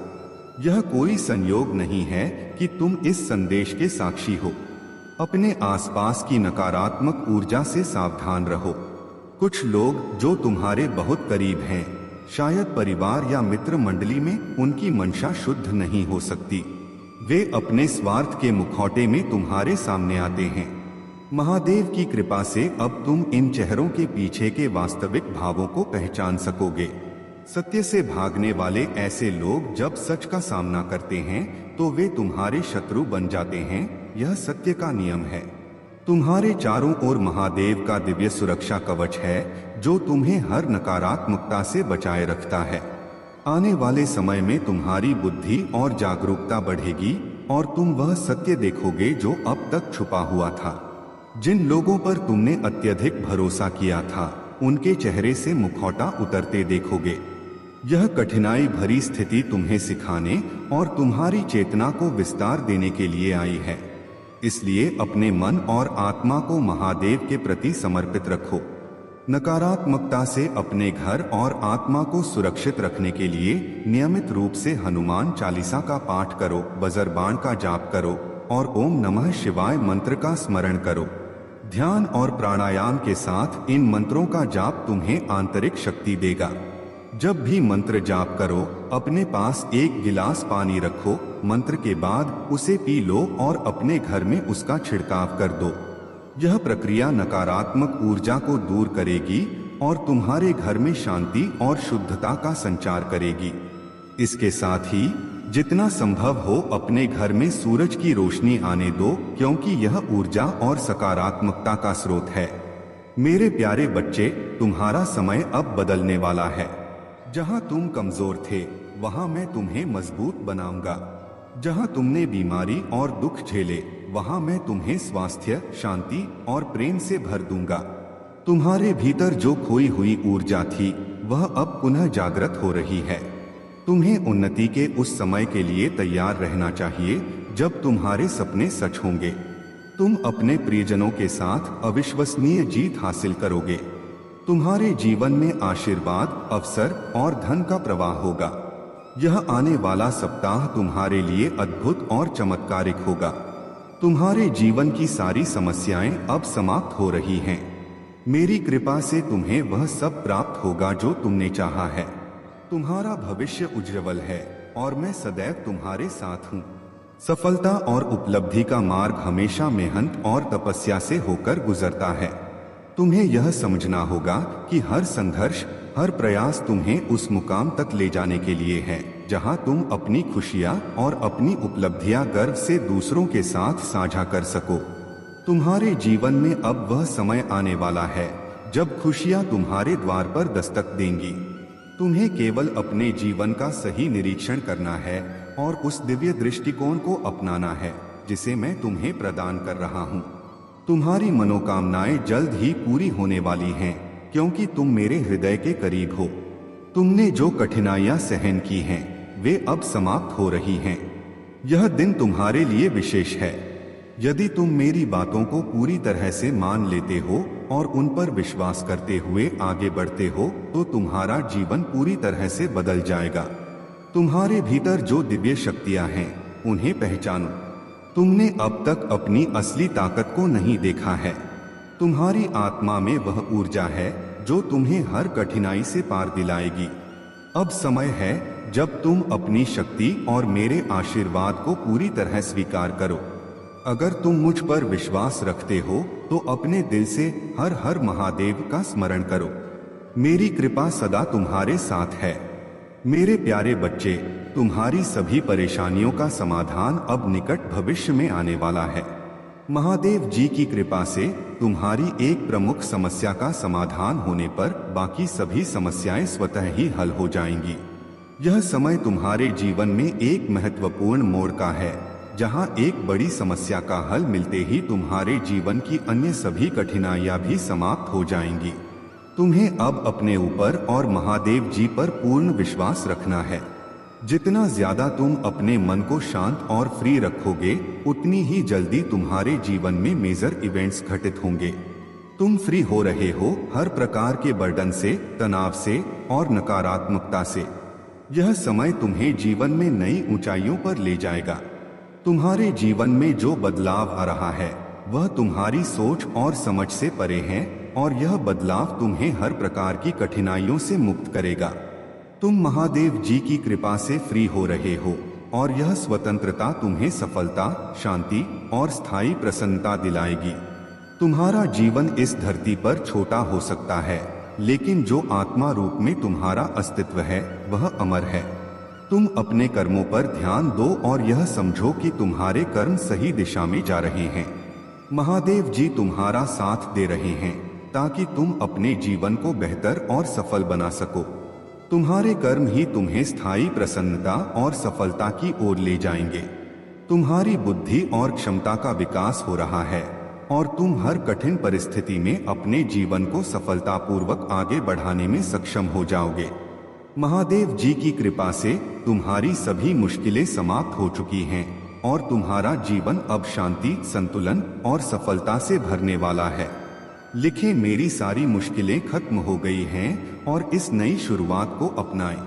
यह कोई संयोग नहीं है कि तुम इस संदेश के साक्षी हो। अपने आसपास की नकारात्मक ऊर्जा से सावधान रहो। कुछ लोग जो तुम्हारे बहुत करीब हैं, शायद परिवार या मित्र मंडली में, उनकी मंशा शुद्ध नहीं हो सकती। वे अपने स्वार्थ के मुखौटे में तुम्हारे सामने आते हैं। महादेव की कृपा से अब तुम इन चेहरों के पीछे के वास्तविक भावों को पहचान सकोगे। सत्य से भागने वाले ऐसे लोग जब सच का सामना करते हैं तो वे तुम्हारे शत्रु बन जाते हैं। यह सत्य का नियम है। तुम्हारे चारों ओर महादेव का दिव्य सुरक्षा कवच है जो तुम्हें हर नकारात्मकता से बचाए रखता है। आने वाले समय में तुम्हारी बुद्धि और जागरूकता बढ़ेगी और तुम वह सत्य देखोगे जो अब तक छुपा हुआ था। जिन लोगों पर तुमने अत्यधिक भरोसा किया था उनके चेहरे से मुखौटा उतरते देखोगे। यह कठिनाई भरी स्थिति तुम्हें सिखाने और तुम्हारी चेतना को विस्तार देने के लिए आई है। इसलिए अपने मन और आत्मा को महादेव के प्रति समर्पित रखो। नकारात्मकता से अपने घर और आत्मा को सुरक्षित रखने के लिए नियमित रूप से हनुमान चालीसा का पाठ करो, बजरबाण का जाप करो और ओम नमः शिवाय मंत्र का स्मरण करो। ध्यान और प्राणायाम के साथ इन मंत्रों का जाप तुम्हें आंतरिक शक्ति देगा। जब भी मंत्र जाप करो, अपने पास एक गिलास पानी रखो, मंत्र के बाद उसे पी लो और अपने घर में उसका छिड़काव कर दो। यह प्रक्रिया नकारात्मक ऊर्जा को दूर करेगी और तुम्हारे घर में शांति और शुद्धता का संचार करेगी। इसके साथ ही जितना संभव हो अपने घर में सूरज की रोशनी आने दो, क्योंकि यह ऊर्जा और सकारात्मकता का स्रोत है। मेरे प्यारे बच्चे, तुम्हारा समय अब बदलने वाला है। जहां तुम कमजोर थे वहां मैं तुम्हें मजबूत बनाऊंगा। जहां तुमने बीमारी और दुख झेले वहां मैं तुम्हें स्वास्थ्य, शांति और प्रेम से भर दूंगा। तुम्हारे भीतर जो खोई हुई ऊर्जा थी वह अब पुनः जागृत हो रही है। तुम्हें उन्नति के उस समय के लिए तैयार रहना चाहिए जब तुम्हारे सपने सच होंगे। तुम अपने प्रियजनों के साथ अविश्वसनीय जीत हासिल करोगे। तुम्हारे जीवन में आशीर्वाद, अवसर और धन का प्रवाह होगा। यह आने वाला सप्ताह तुम्हारे लिए अद्भुत और चमत्कारिक होगा। तुम्हारे जीवन की सारी समस्याएं अब समाप्त हो रही हैं। मेरी कृपा से तुम्हें वह सब प्राप्त होगा जो तुमने चाहा है। तुम्हारा भविष्य उज्जवल है और मैं सदैव तुम्हारे साथ हूँ। सफलता और उपलब्धि का मार्ग हमेशा मेहनत और तपस्या से होकर गुजरता है। तुम्हें यह समझना होगा कि हर संघर्ष, हर प्रयास तुम्हें उस मुकाम तक ले जाने के लिए है जहां तुम अपनी खुशियां और अपनी उपलब्धियां गर्व से दूसरों के साथ साझा कर सको। तुम्हारे जीवन में अब वह समय आने वाला है जब खुशियां तुम्हारे द्वार पर दस्तक देंगी। तुम्हें केवल अपने जीवन का सही निरीक्षण करना है और उस दिव्य दृष्टिकोण को अपनाना है जिसे मैं तुम्हें प्रदान कर रहा हूँ। तुम्हारी मनोकामनाएं जल्द ही पूरी होने वाली हैं, क्योंकि तुम मेरे हृदय के करीब हो। तुमने जो कठिनाइयां सहन की हैं, वे अब समाप्त हो रही हैं। यह दिन तुम्हारे लिए विशेष है। यदि तुम मेरी बातों को पूरी तरह से मान लेते हो और उन पर विश्वास करते हुए आगे बढ़ते हो, तो तुम्हारा जीवन पूरी तरह से बदल जाएगा। तुम्हारे भीतर जो दिव्य शक्तियां हैं, उन्हें पहचानो। तुमने अब तक अपनी असली ताकत को नहीं देखा है। तुम्हारी आत्मा में वह ऊर्जा है जो तुम्हें हर कठिनाई से पार दिलाएगी। अब समय है जब तुम अपनी शक्ति और मेरे आशीर्वाद को पूरी तरह स्वीकार करो। अगर तुम मुझ पर विश्वास रखते हो तो अपने दिल से हर हर महादेव का स्मरण करो। मेरी कृपा सदा तुम्हारे साथ है। मेरे प्यारे बच्चे, तुम्हारी सभी परेशानियों का समाधान अब निकट भविष्य में आने वाला है। महादेव जी की कृपा से तुम्हारी एक प्रमुख समस्या का समाधान होने पर बाकी सभी समस्याएं स्वतः ही हल हो जाएंगी। यह समय तुम्हारे जीवन में एक महत्वपूर्ण मोड़ का है, जहां एक बड़ी समस्या का हल मिलते ही तुम्हारे जीवन की अन्य सभी कठिनाइयां भी समाप्त हो जाएंगी। तुम्हें अब अपने ऊपर और महादेव जी पर पूर्ण विश्वास रखना है। जितना ज्यादा तुम अपने मन को शांत और फ्री रखोगे, उतनी ही जल्दी तुम्हारे जीवन में मेजर इवेंट्स घटित होंगे। तुम फ्री हो रहे हो हर प्रकार के बर्डन से, तनाव से और नकारात्मकता से। यह समय तुम्हें जीवन में नई ऊंचाइयों पर ले जाएगा। तुम्हारे जीवन में जो बदलाव आ रहा है वह तुम्हारी सोच और समझ से परे है, और यह बदलाव तुम्हें हर प्रकार की कठिनाइयों से मुक्त करेगा। तुम महादेव जी की कृपा से फ्री हो रहे हो और यह स्वतंत्रता तुम्हें सफलता, शांति और स्थायी प्रसन्नता दिलाएगी। तुम्हारा जीवन इस धरती पर छोटा हो सकता है, लेकिन जो आत्मा रूप में तुम्हारा अस्तित्व है वह अमर है। तुम अपने कर्मों पर ध्यान दो और यह समझो कि तुम्हारे कर्म सही दिशा में जा रहे हैं। महादेव जी तुम्हारा साथ दे रहे हैं ताकि तुम अपने जीवन को बेहतर और सफल बना सको। तुम्हारे कर्म ही तुम्हें स्थायी प्रसन्नता और सफलता की ओर ले जाएंगे। तुम्हारी बुद्धि और क्षमता का विकास हो रहा है और तुम हर कठिन परिस्थिति में अपने जीवन को सफलतापूर्वक आगे बढ़ाने में सक्षम हो जाओगे। महादेव जी की कृपा से तुम्हारी सभी मुश्किलें समाप्त हो चुकी हैं और तुम्हारा जीवन अब शांति, संतुलन और सफलता से भरने वाला है। लिखें, मेरी सारी मुश्किलें खत्म हो गई हैं और इस नई शुरुआत को अपनाएं।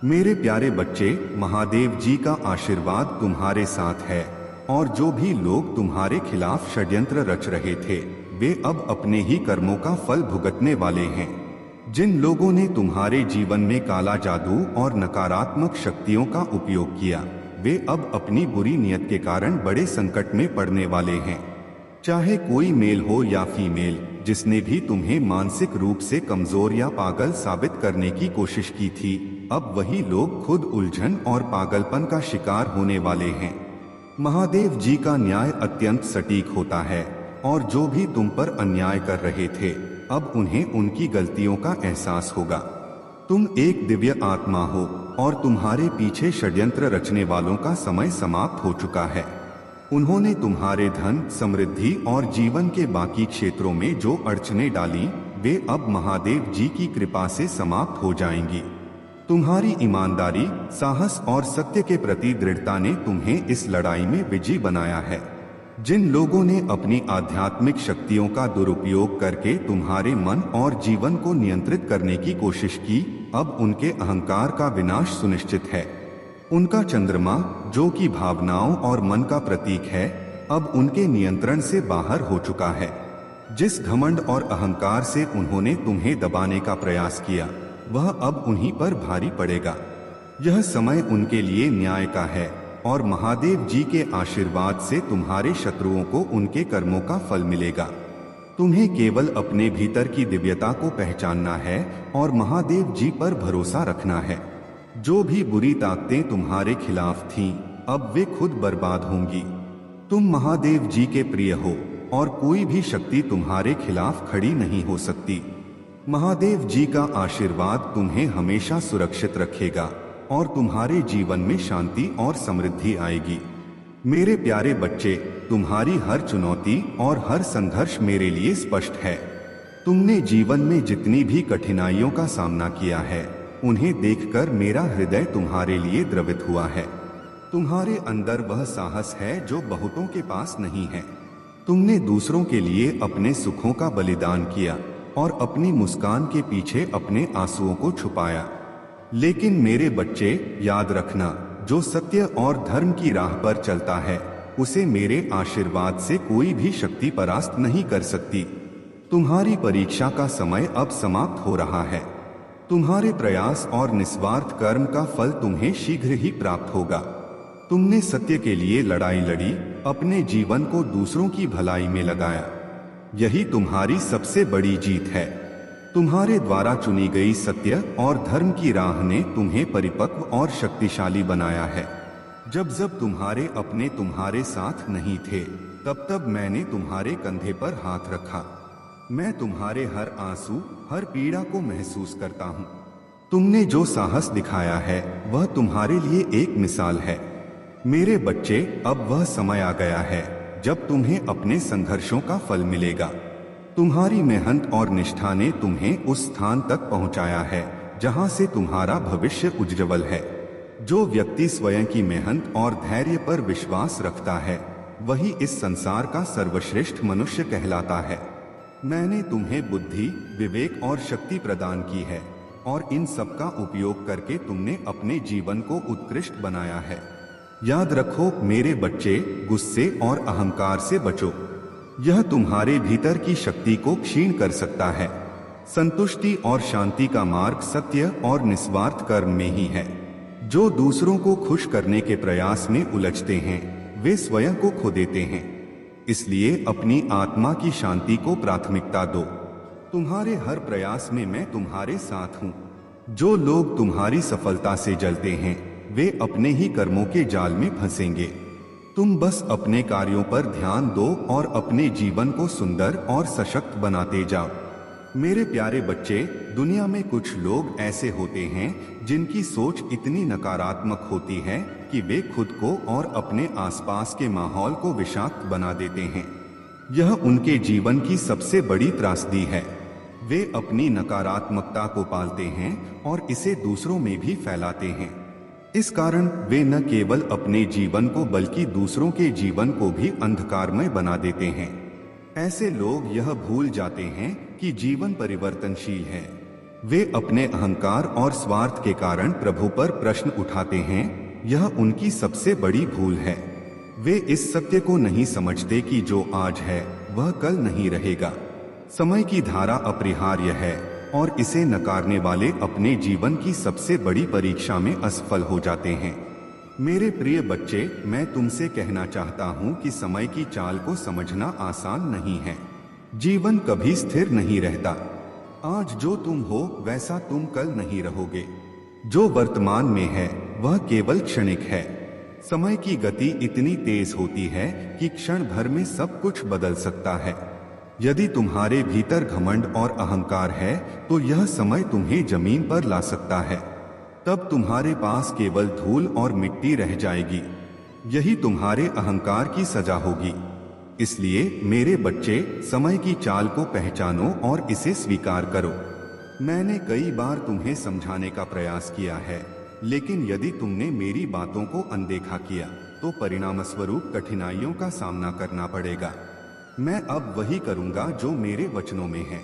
मेरे प्यारे बच्चे, महादेव जी का आशीर्वाद तुम्हारे साथ है और जो भी लोग तुम्हारे खिलाफ षड्यंत्र रच रहे थे वे अब अपने ही कर्मों का फल भुगतने वाले हैं। जिन लोगों ने तुम्हारे जीवन में काला जादू और नकारात्मक शक्तियों का उपयोग किया वे अब अपनी बुरी नीयत के कारण बड़े संकट में पड़ने वाले हैं। चाहे कोई मेल हो या फीमेल, जिसने भी तुम्हें मानसिक रूप से कमजोर या पागल साबित करने की कोशिश की थी, अब वही लोग खुद उलझन और पागलपन का शिकार होने वाले हैं। महादेव जी का न्याय अत्यंत सटीक होता है और जो भी तुम पर अन्याय कर रहे थे अब उन्हें उनकी गलतियों का एहसास होगा। तुम एक दिव्य आत्मा हो और तुम्हारे पीछे षड्यंत्र रचने वालों का समय समाप्त हो चुका है। उन्होंने तुम्हारे धन, समृद्धि और जीवन के बाकी क्षेत्रों में जो अड़चनें डाली वे अब महादेव जी की कृपा से समाप्त हो जाएंगी। तुम्हारी ईमानदारी, साहस और सत्य के प्रति दृढ़ता ने तुम्हें इस लड़ाई में विजयी बनाया है। जिन लोगों ने अपनी आध्यात्मिक शक्तियों का दुरुपयोग करके तुम्हारे मन और जीवन को नियंत्रित करने की कोशिश की, अब उनके अहंकार का विनाश सुनिश्चित है। उनका चंद्रमा, जो कि भावनाओं और मन का प्रतीक है, अब उनके नियंत्रण से बाहर हो चुका है। जिस घमंड और अहंकार से उन्होंने तुम्हें दबाने का प्रयास किया वह अब उन्हीं पर भारी पड़ेगा। यह समय उनके लिए न्याय का है और महादेव जी के आशीर्वाद से तुम्हारे शत्रुओं को उनके कर्मों का फल मिलेगा। तुम्हें केवल अपने भीतर की दिव्यता को पहचानना है और महादेव जी पर भरोसा रखना है। जो भी बुरी ताकतें तुम्हारे खिलाफ थीं, अब वे खुद बर्बाद होंगी। तुम महादेव जी के प्रिय हो और कोई भी शक्ति तुम्हारे खिलाफ खड़ी नहीं हो सकती। महादेव जी का आशीर्वाद तुम्हें हमेशा सुरक्षित रखेगा और तुम्हारे जीवन में शांति और समृद्धि आएगी। मेरे प्यारे बच्चे, तुम्हारी हर चुनौती और हर संघर्ष मेरे लिए स्पष्ट है। तुमने जीवन में जितनी भी कठिनाइयों का सामना किया है उन्हें देखकर मेरा हृदय तुम्हारे लिए द्रवित हुआ है। तुम्हारे अंदर वह साहस है जो बहुतों के पास नहीं है। तुमने दूसरों के लिए अपने सुखों का बलिदान किया और अपनी मुस्कान के पीछे अपने आंसुओं को छुपाया। लेकिन मेरे बच्चे, याद रखना, जो सत्य और धर्म की राह पर चलता है उसे मेरे आशीर्वाद से कोई भी शक्ति परास्त नहीं कर सकती। तुम्हारी परीक्षा का समय अब समाप्त हो रहा है। तुम्हारे प्रयास और निस्वार्थ कर्म का फल तुम्हें शीघ्र ही प्राप्त होगा। तुमने सत्य के लिए लड़ाई लड़ी, अपने जीवन को दूसरों की भलाई में लगाया। यही तुम्हारी सबसे बड़ी जीत है। तुम्हारे द्वारा चुनी गई सत्य और धर्म की राह ने तुम्हें परिपक्व और शक्तिशाली बनाया है। जब जब तुम्हारे अपने तुम्हारे साथ नहीं थे तब तब मैंने तुम्हारे कंधे पर हाथ रखा। मैं तुम्हारे हर आंसू, हर पीड़ा को महसूस करता हूँ। तुमने जो साहस दिखाया है वह तुम्हारे लिए एक मिसाल है। मेरे बच्चे, अब वह समय आ गया है जब तुम्हें अपने संघर्षों का फल मिलेगा। तुम्हारी मेहनत और निष्ठा ने तुम्हें उस स्थान तक पहुंचाया है जहां से तुम्हारा भविष्य उज्जवल है। जो व्यक्ति स्वयं की मेहनत और धैर्य पर विश्वास रखता है वही इस संसार का सर्वश्रेष्ठ मनुष्य कहलाता है। मैंने तुम्हें बुद्धि, विवेक और शक्ति प्रदान की है और इन सब का उपयोग करके तुमने अपने जीवन को उत्कृष्ट बनाया है। याद रखो मेरे बच्चे, गुस्से और अहंकार से बचो। यह तुम्हारे भीतर की शक्ति को क्षीण कर सकता है। संतुष्टि और शांति का मार्ग सत्य और निस्वार्थ कर्म में ही है। जो दूसरों को खुश करने के प्रयास में उलझते हैं वे स्वयं को खो देते हैं। इसलिए अपनी आत्मा की शांति को प्राथमिकता दो। तुम्हारे हर प्रयास में मैं तुम्हारे साथ हूँ। जो लोग तुम्हारी सफलता से जलते हैं वे अपने ही कर्मों के जाल में फंसेंगे। तुम बस अपने कार्यों पर ध्यान दो और अपने जीवन को सुंदर और सशक्त बनाते जाओ। मेरे प्यारे बच्चे, दुनिया में कुछ लोग ऐसे होते हैं जिनकी सोच इतनी नकारात्मक होती है कि वे खुद को और अपने आसपास के माहौल को विषाक्त बना देते हैं। यह उनके जीवन की सबसे बड़ी त्रासदी है। वे अपनी नकारात्मकता को पालते हैं और इसे दूसरों में भी फैलाते हैं। इस कारण वे न केवल अपने जीवन को बल्कि दूसरों के जीवन को भी अंधकारमय बना देते हैं। ऐसे लोग यह भूल जाते हैं कि जीवन परिवर्तनशील है। वे अपने अहंकार और स्वार्थ के कारण प्रभु पर प्रश्न उठाते हैं। यह उनकी सबसे बड़ी भूल है। वे इस सत्य को नहीं समझते कि जो आज है वह कल नहीं रहेगा। समय की धारा अपरिहार्य है और इसे नकारने वाले अपने जीवन की सबसे बड़ी परीक्षा में असफल हो जाते हैं। मेरे प्रिय बच्चे, मैं तुमसे कहना चाहता हूँ कि समय की चाल को समझना आसान नहीं है। जीवन कभी स्थिर नहीं रहता। आज जो तुम हो वैसा तुम कल नहीं रहोगे। जो वर्तमान में है वह केवल क्षणिक है। समय की गति इतनी तेज होती है कि क्षण भर में सब कुछ बदल सकता है। यदि तुम्हारे भीतर घमंड और अहंकार है तो यह समय तुम्हें जमीन पर ला सकता है। तब तुम्हारे पास केवल धूल और मिट्टी रह जाएगी। यही तुम्हारे अहंकार की सजा होगी। इसलिए मेरे बच्चे, समय की चाल को पहचानो और इसे स्वीकार करो। मैंने कई बार तुम्हें समझाने का प्रयास किया है, लेकिन यदि तुमने मेरी बातों को अनदेखा किया तो परिणामस्वरूप कठिनाइयों का सामना करना पड़ेगा। मैं अब वही करूंगा जो मेरे वचनों में है।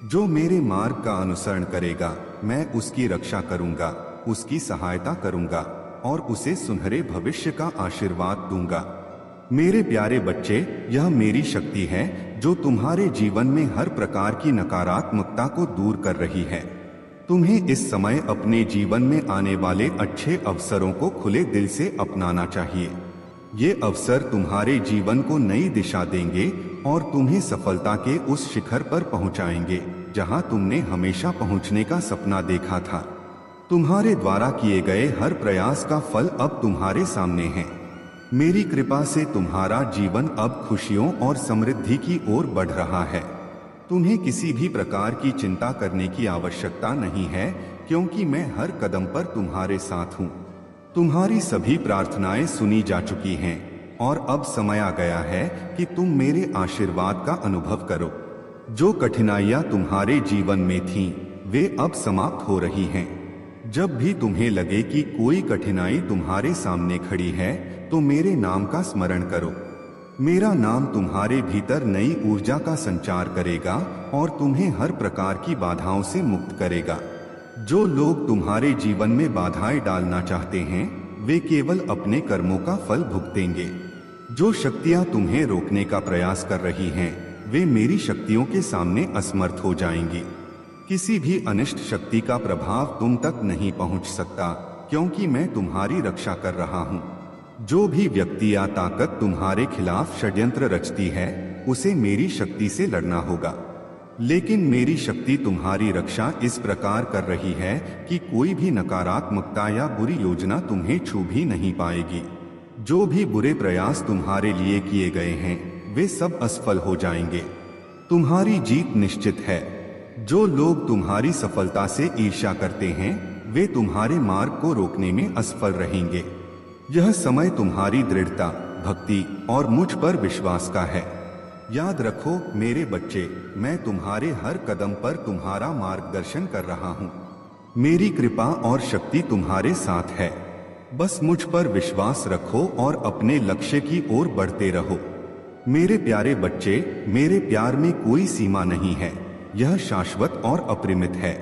जो मेरे मार्ग का अनुसरण करेगा, मैं उसकी रक्षा करूंगा, उसकी सहायता करूंगा और उसे सुनहरे भविष्य का आशीर्वाद दूंगा। मेरे प्यारे बच्चे, यह मेरी शक्ति है जो तुम्हारे जीवन में हर प्रकार की नकारात्मकता को दूर कर रही है। तुम्हें इस समय अपने जीवन में आने वाले अच्छे अवसरों को खुले दिल से अपनाना चाहिए। ये अवसर तुम्हारे जीवन को नई दिशा देंगे और तुम्हें सफलता के उस शिखर पर पहुंचाएंगे जहां तुमने हमेशा पहुंचने का सपना देखा था। तुम्हारे द्वारा किए गए हर प्रयास का फल अब तुम्हारे सामने है। मेरी कृपा से तुम्हारा जीवन अब खुशियों और समृद्धि की ओर बढ़ रहा है। तुम्हें किसी भी प्रकार की चिंता करने की आवश्यकता नहीं है, क्योंकि मैं हर कदम पर तुम्हारे साथ हूँ। तुम्हारी सभी प्रार्थनाएं सुनी जा चुकी हैं और अब समय आ गया है कि तुम मेरे आशीर्वाद का अनुभव करो। जो कठिनाइयां तुम्हारे जीवन में थीं, वे अब समाप्त हो रही हैं। जब भी तुम्हें लगे कि कोई कठिनाई तुम्हारे सामने खड़ी है, तो मेरे नाम का स्मरण करो। मेरा नाम तुम्हारे भीतर नई ऊर्जा का संचार करेगा और तुम्हें हर प्रकार की बाधाओं से मुक्त करेगा। जो लोग तुम्हारे जीवन में बाधाएं डालना चाहते हैं, वे केवल अपने कर्मों का फल भुगतेंगे। जो शक्तियां तुम्हें रोकने का प्रयास कर रही हैं, वे मेरी शक्तियों के सामने असमर्थ हो जाएंगी। किसी भी अनिष्ट शक्ति का प्रभाव तुम तक नहीं पहुंच सकता, क्योंकि मैं तुम्हारी रक्षा कर रहा हूं। जो भी व्यक्ति या ताकत तुम्हारे खिलाफ षड्यंत्र रचती है, उसे मेरी शक्ति से लड़ना होगा। लेकिन मेरी शक्ति तुम्हारी रक्षा इस प्रकार कर रही है कि कोई भी नकारात्मकता या बुरी योजना तुम्हें छू भी नहीं पाएगी। जो भी बुरे प्रयास तुम्हारे लिए किए गए हैं, वे सब असफल हो जाएंगे। तुम्हारी जीत निश्चित है। जो लोग तुम्हारी सफलता से ईर्ष्या करते हैं, वे तुम्हारे मार्ग को रोकने में असफल रहेंगे। यह समय तुम्हारी दृढ़ता, भक्ति और मुझ पर विश्वास का है। याद रखो मेरे बच्चे, मैं तुम्हारे हर कदम पर तुम्हारा मार्गदर्शन कर रहा हूँ। मेरी कृपा और शक्ति तुम्हारे साथ है। बस मुझ पर विश्वास रखो और अपने लक्ष्य की ओर बढ़ते रहो। मेरे प्यारे बच्चे, मेरे प्यार में कोई सीमा नहीं है। यह शाश्वत और अपरिमित है।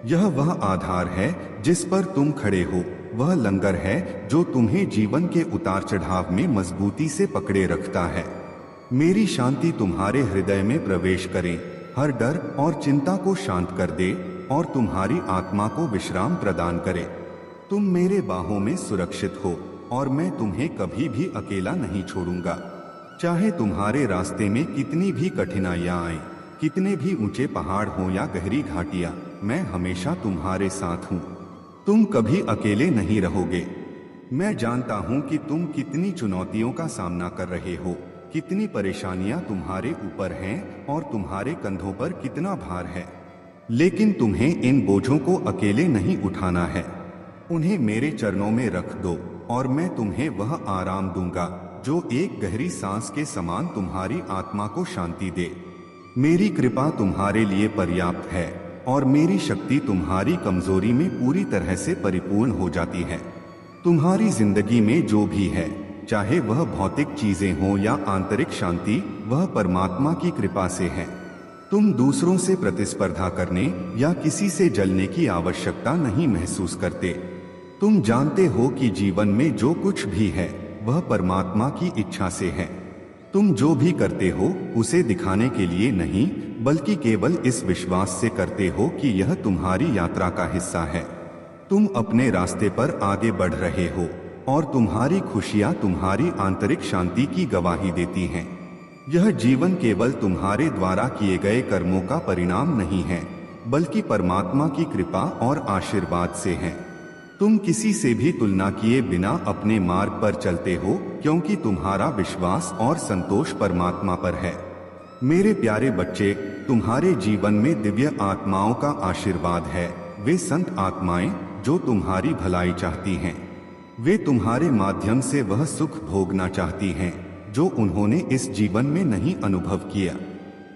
यह वह आधार है जिस पर तुम खड़े हो। वह लंगर है जो तुम्हें जीवन के उतार चढ़ाव में मजबूती से पकड़े रखता है। मेरी शांति तुम्हारे हृदय में प्रवेश करे, हर डर और चिंता को शांत कर दे और तुम्हारी आत्मा को विश्राम प्रदान करे। तुम मेरे बाहों में सुरक्षित हो और मैं तुम्हें कभी भी अकेला नहीं छोड़ूंगा। चाहे तुम्हारे रास्ते में कितनी भी कठिनाइयां आए, कितने भी ऊंचे पहाड़ हों या गहरी घाटियां, मैं हमेशा तुम्हारे साथ हूँ। तुम कभी अकेले नहीं रहोगे। मैं जानता हूँ कि तुम कितनी चुनौतियों का सामना कर रहे हो, कितनी परेशानियां तुम्हारे ऊपर हैं और तुम्हारे कंधों पर कितना भार है। लेकिन तुम्हें इन बोझों को अकेले नहीं उठाना है। उन्हें मेरे चरणों में रख दो और मैं तुम्हें वह आराम दूंगा जो एक गहरी सांस के समान तुम्हारी आत्मा को शांति दे। मेरी कृपा तुम्हारे लिए पर्याप्त है और मेरी शक्ति तुम्हारी कमजोरी में पूरी तरह से परिपूर्ण हो जाती है। तुम्हारी जिंदगी में जो भी है, चाहे वह भौतिक चीजें हो या आंतरिक शांति, वह परमात्मा की कृपा से है। तुम दूसरों से प्रतिस्पर्धा करने या किसी से जलने की आवश्यकता नहीं महसूस करते। तुम जानते हो कि जीवन में जो कुछ भी है वह परमात्मा की इच्छा से है। तुम जो भी करते हो उसे दिखाने के लिए नहीं, बल्कि केवल इस विश्वास से करते हो कि यह तुम्हारी यात्रा का हिस्सा है। तुम अपने रास्ते पर आगे बढ़ रहे हो और तुम्हारी खुशियां तुम्हारी आंतरिक शांति की गवाही देती हैं। यह जीवन केवल तुम्हारे द्वारा किए गए कर्मों का परिणाम नहीं है, बल्कि परमात्मा की कृपा और आशीर्वाद से है। तुम किसी से भी तुलना किए बिना अपने मार्ग पर चलते हो, क्योंकि तुम्हारा विश्वास और संतोष परमात्मा पर है। मेरे प्यारे बच्चे, तुम्हारे जीवन में दिव्य आत्माओं का आशीर्वाद है। वे संत आत्माएं जो तुम्हारी भलाई चाहती हैं। वे तुम्हारे माध्यम से वह सुख भोगना चाहती हैं जो उन्होंने इस जीवन में नहीं अनुभव किया।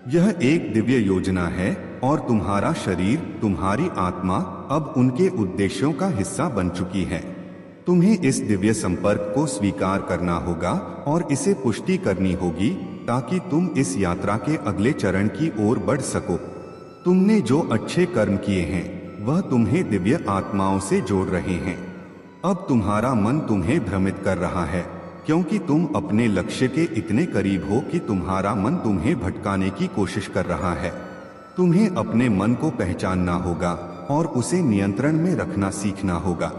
यह एक दिव्य योजना है और तुम्हारा शरीर, तुम्हारी आत्मा अब उनके उद्देश्यों का हिस्सा बन चुकी है। तुम्हें इस दिव्य संपर्क को स्वीकार करना होगा और इसे पुष्टि करनी होगी ताकि तुम इस यात्रा के अगले चरण की ओर बढ़ सको। तुमने जो अच्छे कर्म किए हैं वह तुम्हें दिव्य आत्माओं से जोड़ रहे हैं। अब तुम्हारा मन तुम्हें भ्रमित कर रहा है, क्योंकि तुम अपने लक्ष्य के इतने करीब हो कि तुम्हारा मन तुम्हें भटकाने की कोशिश कर रहा है। तुम्हें अपने मन को पहचानना होगा और उसे नियंत्रण में रखना सीखना होगा।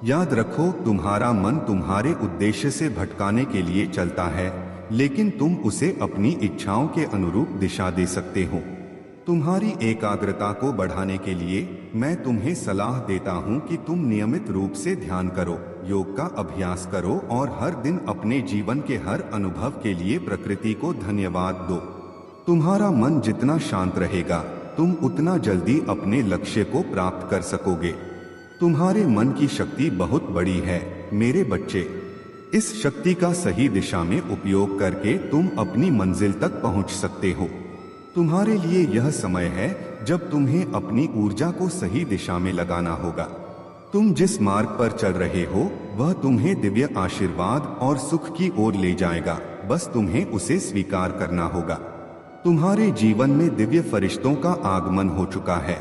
याद रखो, तुम्हारा मन तुम्हारे उद्देश्य से भटकाने के लिए चलता है, लेकिन तुम उसे अपनी इच्छाओं के अनुरूप दिशा दे सकते हो। तुम्हारी एकाग्रता को बढ़ाने के लिए मैं तुम्हें सलाह देता हूं कि तुम नियमित रूप से ध्यान करो, योग का अभ्यास करो और हर दिन अपने जीवन के हर अनुभव के लिए प्रकृति को धन्यवाद दो। तुम्हारा मन जितना शांत रहेगा, तुम उतना जल्दी अपने लक्ष्य को प्राप्त कर सकोगे। तुम्हारे मन की शक्ति बहुत बड़ी है मेरे बच्चे। इस शक्ति का सही दिशा में उपयोग करके तुम अपनी मंजिल तक पहुंच सकते हो। तुम्हारे लिए यह समय है जब तुम्हें अपनी ऊर्जा को सही दिशा में लगाना होगा। तुम जिस मार्ग पर चल रहे हो वह तुम्हें दिव्य आशीर्वाद और सुख की ओर ले जाएगा, बस तुम्हें उसे स्वीकार करना होगा। तुम्हारे जीवन में दिव्य फरिश्तों का आगमन हो चुका है।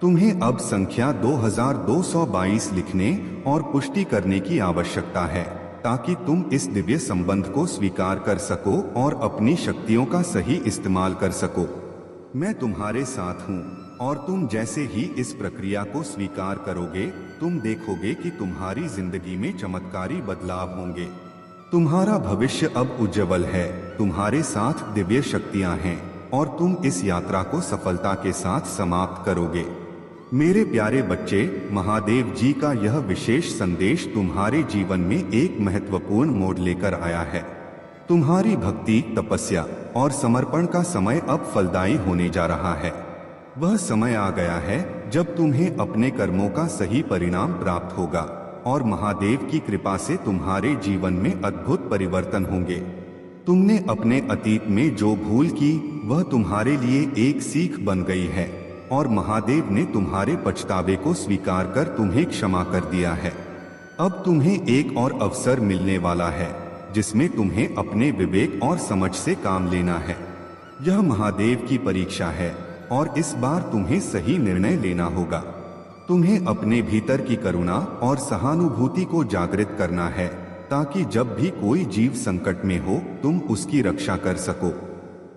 तुम्हें अब संख्या 2222 लिखने और पुष्टि करने की आवश्यकता है ताकि तुम इस दिव्य संबंध को स्वीकार कर सको और अपनी शक्तियों का सही इस्तेमाल कर सको। मैं तुम्हारे साथ हूँ और तुम जैसे ही इस प्रक्रिया को स्वीकार करोगे, तुम देखोगे कि तुम्हारी जिंदगी में चमत्कारी बदलाव होंगे। तुम्हारा भविष्य अब उज्जवल है, तुम्हारे साथ दिव्य शक्तियां हैं और तुम इस यात्रा को सफलता के साथ समाप्त करोगे। मेरे प्यारे बच्चे, महादेव जी का यह विशेष संदेश तुम्हारे जीवन में एक महत्वपूर्ण मोड़ लेकर आया है। तुम्हारी भक्ति, तपस्या और समर्पण का समय अब फलदायी होने जा रहा है। वह समय आ गया है जब तुम्हें अपने कर्मों का सही परिणाम प्राप्त होगा और महादेव की कृपा से तुम्हारे जीवन में अद्भुत परिवर्तन होंगे। तुमने अपने अतीत में जो भूल की वह तुम्हारे लिए एक सीख बन गई है और महादेव ने तुम्हारे पछतावे को स्वीकार कर तुम्हें क्षमा कर दिया है। अब तुम्हें एक और अवसर मिलने वाला है जिसमें तुम्हें अपने विवेक और समझ से काम लेना है। यह महादेव की परीक्षा है और इस बार तुम्हें सही निर्णय लेना होगा। तुम्हें अपने भीतर की करुणा और सहानुभूति को जागृत करना है ताकि जब भी कोई जीव संकट में हो तुम उसकी रक्षा कर सको।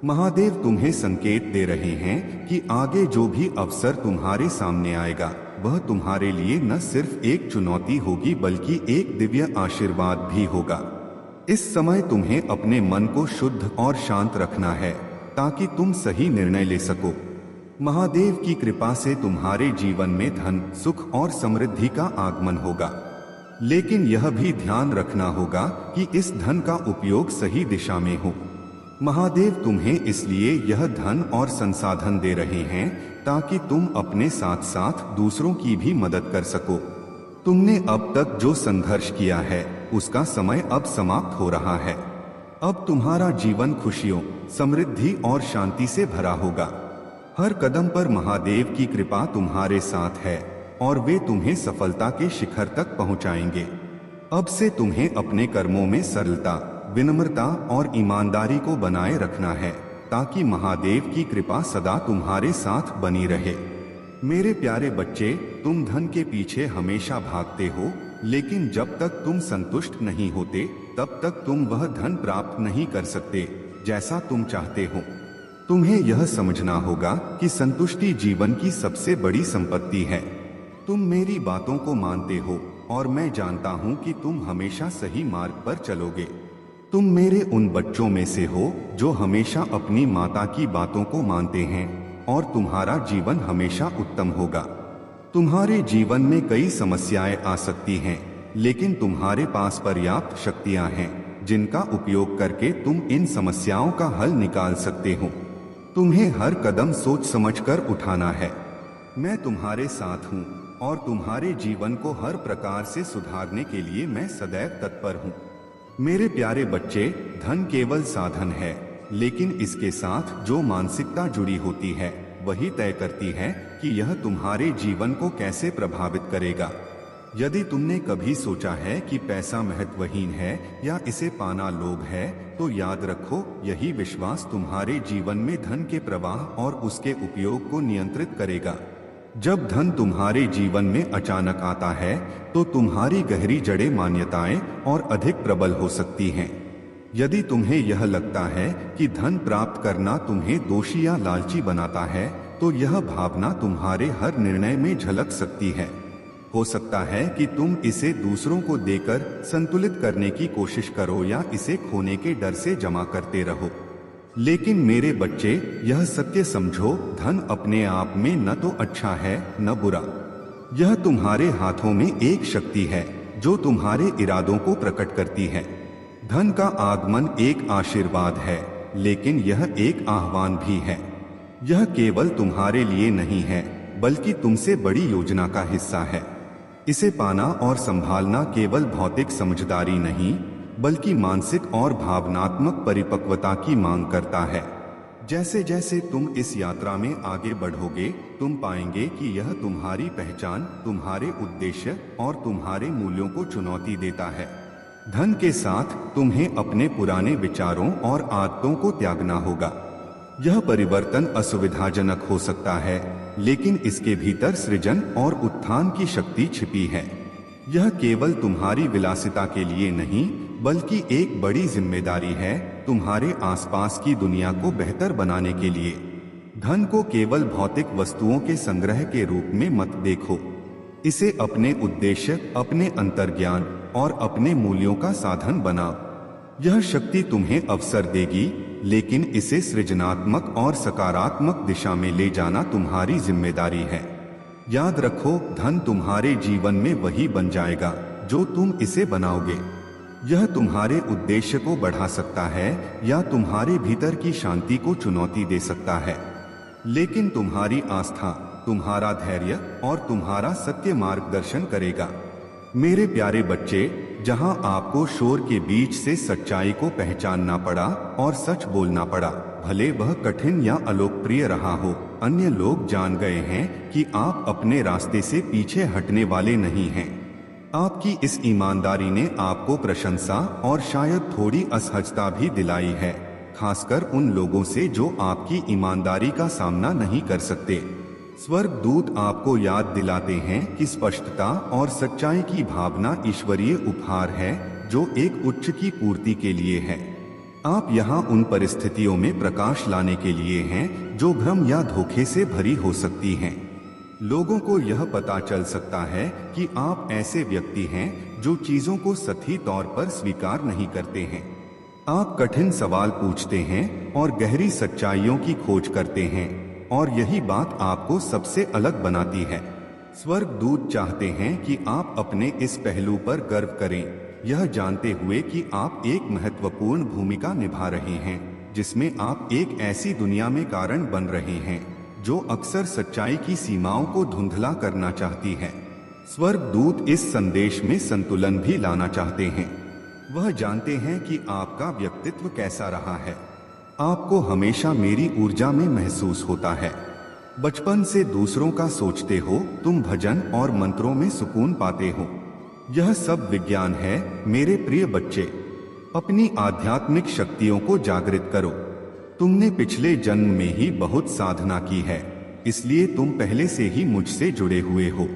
महादेव तुम्हें संकेत दे रहे हैं कि आगे जो भी अवसर तुम्हारे सामने आएगा वह तुम्हारे लिए न सिर्फ एक चुनौती होगी बल्कि एक दिव्य आशीर्वाद भी होगा। इस समय तुम्हें अपने मन को शुद्ध और शांत रखना है ताकि तुम सही निर्णय ले सको। महादेव की कृपा से तुम्हारे जीवन में धन, सुख और समृद्धि का आगमन होगा। लेकिन यह भी ध्यान रखना होगा कि इस धन का उपयोग सही दिशा में हो। महादेव तुम्हें इसलिए यह धन और संसाधन दे रहे हैं ताकि तुम अपने साथ साथ दूसरों की भी मदद कर सको। तुमने अब तक जो संघर्ष किया है उसका समय अब समाप्त हो रहा है। अब तुम्हारा जीवन खुशियों, समृद्धि और शांति से भरा होगा। हर कदम पर महादेव की कृपा तुम्हारे साथ है और वे तुम्हें सफलता के शिखर तक पहुंचाएंगे। अब से तुम्हें अपने कर्मों में सरलता, विनम्रता और ईमानदारी को बनाए रखना है ताकि महादेव की कृपा सदा तुम्हारे साथ बनी रहे। मेरे प्यारे बच्चे, तुम धन के पीछे हमेशा भागते हो, लेकिन जब तक तुम संतुष्ट नहीं होते तब तक तुम वह धन प्राप्त नहीं कर सकते जैसा तुम चाहते हो। तुम्हें यह समझना होगा कि संतुष्टि जीवन की सबसे बड़ी संपत्ति है। तुम मेरी बातों को मानते हो और मैं जानता हूं कि तुम हमेशा सही मार्ग पर चलोगे। तुम मेरे उन बच्चों में से हो जो हमेशा अपनी माता की बातों को मानते हैं और तुम्हारा जीवन हमेशा उत्तम होगा। तुम्हारे जीवन में कई समस्याएं आ सकती हैं, लेकिन तुम्हारे पास पर्याप्त शक्तियां हैं जिनका उपयोग करके तुम इन समस्याओं का हल निकाल सकते हो। तुम्हें हर कदम सोच समझकर उठाना है। मैं तुम्हारे साथ हूँ और तुम्हारे जीवन को हर प्रकार से सुधारने के लिए मैं सदैव तत्पर हूँ। मेरे प्यारे बच्चे, धन केवल साधन है, लेकिन इसके साथ जो मानसिकता जुड़ी होती है वही तय करती है कि यह तुम्हारे जीवन को कैसे प्रभावित करेगा। यदि तुमने कभी सोचा है कि पैसा महत्वहीन है या इसे पाना लोभ है, तो याद रखो, यही विश्वास तुम्हारे जीवन में धन के प्रवाह और उसके उपयोग को नियंत्रित करेगा। जब धन तुम्हारे जीवन में अचानक आता है तो तुम्हारी गहरी जड़ें, मान्यताएं और अधिक प्रबल हो सकती हैं। यदि तुम्हें यह लगता है कि धन प्राप्त करना तुम्हें दोषी या लालची बनाता है, तो यह भावना तुम्हारे हर निर्णय में झलक सकती है। हो सकता है कि तुम इसे दूसरों को देकर संतुलित करने की कोशिश करो या इसे खोने के डर से जमा करते रहो। लेकिन मेरे बच्चे, यह सत्य समझो, धन अपने आप में न तो अच्छा है न बुरा। यह तुम्हारे हाथों में एक शक्ति है जो तुम्हारे इरादों को प्रकट करती है। धन का आगमन एक आशीर्वाद है, लेकिन यह एक आह्वान भी है। यह केवल तुम्हारे लिए नहीं है, बल्कि तुमसे बड़ी योजना का हिस्सा है। इसे पाना और संभालना केवल भौतिक समझदारी नहीं, बल्कि मानसिक और भावनात्मक परिपक्वता की मांग करता है। जैसे जैसे तुम इस यात्रा में आगे बढ़ोगे, तुम पाएंगे कि यह तुम्हारी पहचान, तुम्हारे उद्देश्य और तुम्हारे मूल्यों को चुनौती देता है। धन के साथ तुम्हें अपने पुराने विचारों और आदतों को त्यागना होगा। यह परिवर्तन असुविधाजनक हो सकता है, लेकिन इसके भीतर सृजन और उत्थान की शक्ति छिपी है। यह केवल तुम्हारी विलासिता के लिए नहीं, बल्कि एक बड़ी जिम्मेदारी है तुम्हारे आसपास की दुनिया को बेहतर बनाने के लिए। धन को केवल भौतिक वस्तुओं के संग्रह के रूप में मत देखो। इसे अपने उद्देश्य, अपने अंतर्ज्ञान और अपने मूल्यों का साधन बनाओ। यह शक्ति तुम्हें अवसर देगी, लेकिन इसे सृजनात्मक और सकारात्मक दिशा में ले जाना तुम्हारी जिम्मेदारी है। याद रखो, धन तुम्हारे जीवन में वही बन जाएगा जो तुम इसे बनाओगे। यह तुम्हारे उद्देश्य को बढ़ा सकता है या तुम्हारे भीतर की शांति को चुनौती दे सकता है, लेकिन तुम्हारी आस्था, तुम्हारा धैर्य और तुम्हारा सत्य मार्गदर्शन करेगा। मेरे प्यारे बच्चे, जहां आपको शोर के बीच से सच्चाई को पहचानना पड़ा और सच बोलना पड़ा, भले वह कठिन या अलोकप्रिय रहा हो, अन्य लोग जान गए हैं कि आप अपने रास्ते से पीछे हटने वाले नहीं हैं। आपकी इस ईमानदारी ने आपको प्रशंसा और शायद थोड़ी असहजता भी दिलाई है, खासकर उन लोगों से जो आपकी ईमानदारी का सामना नहीं कर सकते। स्वर्गदूत आपको याद दिलाते हैं कि स्पष्टता और सच्चाई की भावना ईश्वरीय उपहार है जो एक उच्च की पूर्ति के लिए है। आप यहाँ उन परिस्थितियों में प्रकाश लाने के लिए हैं जो भ्रम या धोखे से भरी हो सकती हैं। लोगों को यह पता चल सकता है कि आप ऐसे व्यक्ति हैं जो चीजों को सही तौर पर स्वीकार नहीं करते हैं। आप कठिन सवाल पूछते हैं और गहरी सच्चाइयों की खोज करते हैं, और यही बात आपको सबसे अलग बनाती है। स्वर्गदूत चाहते हैं कि आप अपने इस पहलू पर गर्व करें, यह जानते हुए कि आप एक महत्वपूर्ण भूमिका निभा रहे हैं जिसमें आप एक ऐसी दुनिया में कारण बन रहे हैं जो अक्सर सच्चाई की सीमाओं को धुंधला करना चाहती है। स्वर्गदूत इस संदेश में संतुलन भी लाना चाहते हैं। वह जानते हैं कि आपका व्यक्तित्व कैसा रहा है। आपको हमेशा मेरी ऊर्जा में महसूस होता है। बचपन से दूसरों का सोचते हो, तुम भजन और मंत्रों में सुकून पाते हो। यह सब विज्ञान है मेरे प्रिय बच्चे। अपनी आध्यात्मिक शक्तियों को जागृत करो। तुमने पिछले जन्म में ही बहुत साधना की है, इसलिए तुम पहले से ही मुझसे जुड़े हुए हो।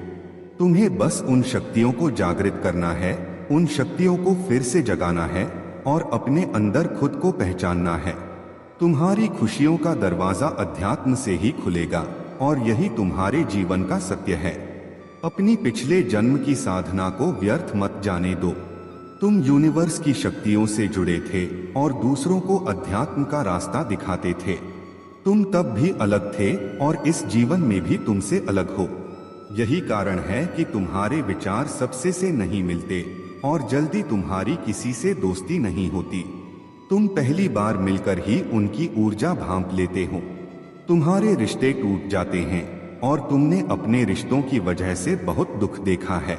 तुम्हें बस उन शक्तियों को जागृत करना है, उन शक्तियों को फिर से जगाना है और अपने अंदर खुद को पहचानना है। तुम्हारी खुशियों का दरवाजा अध्यात्म से ही खुलेगा और यही तुम्हारे जीवन का सत्य है। अपनी पिछले जन्म की साधना को व्यर्थ मत जाने दो। तुम यूनिवर्स की शक्तियों से जुड़े थे और दूसरों को अध्यात्म का रास्ता दिखाते थे। तुम तब भी अलग थे और इस जीवन में भी तुमसे अलग हो। यही कारण है कि तुम्हारे विचार सबसे से नहीं मिलते और जल्दी तुम्हारी किसी से दोस्ती नहीं होती। तुम पहली बार मिलकर ही उनकी ऊर्जा भांप लेते हो। तुम्हारे रिश्ते टूट जाते हैं और तुमने अपने रिश्तों की वजह से बहुत दुख देखा है,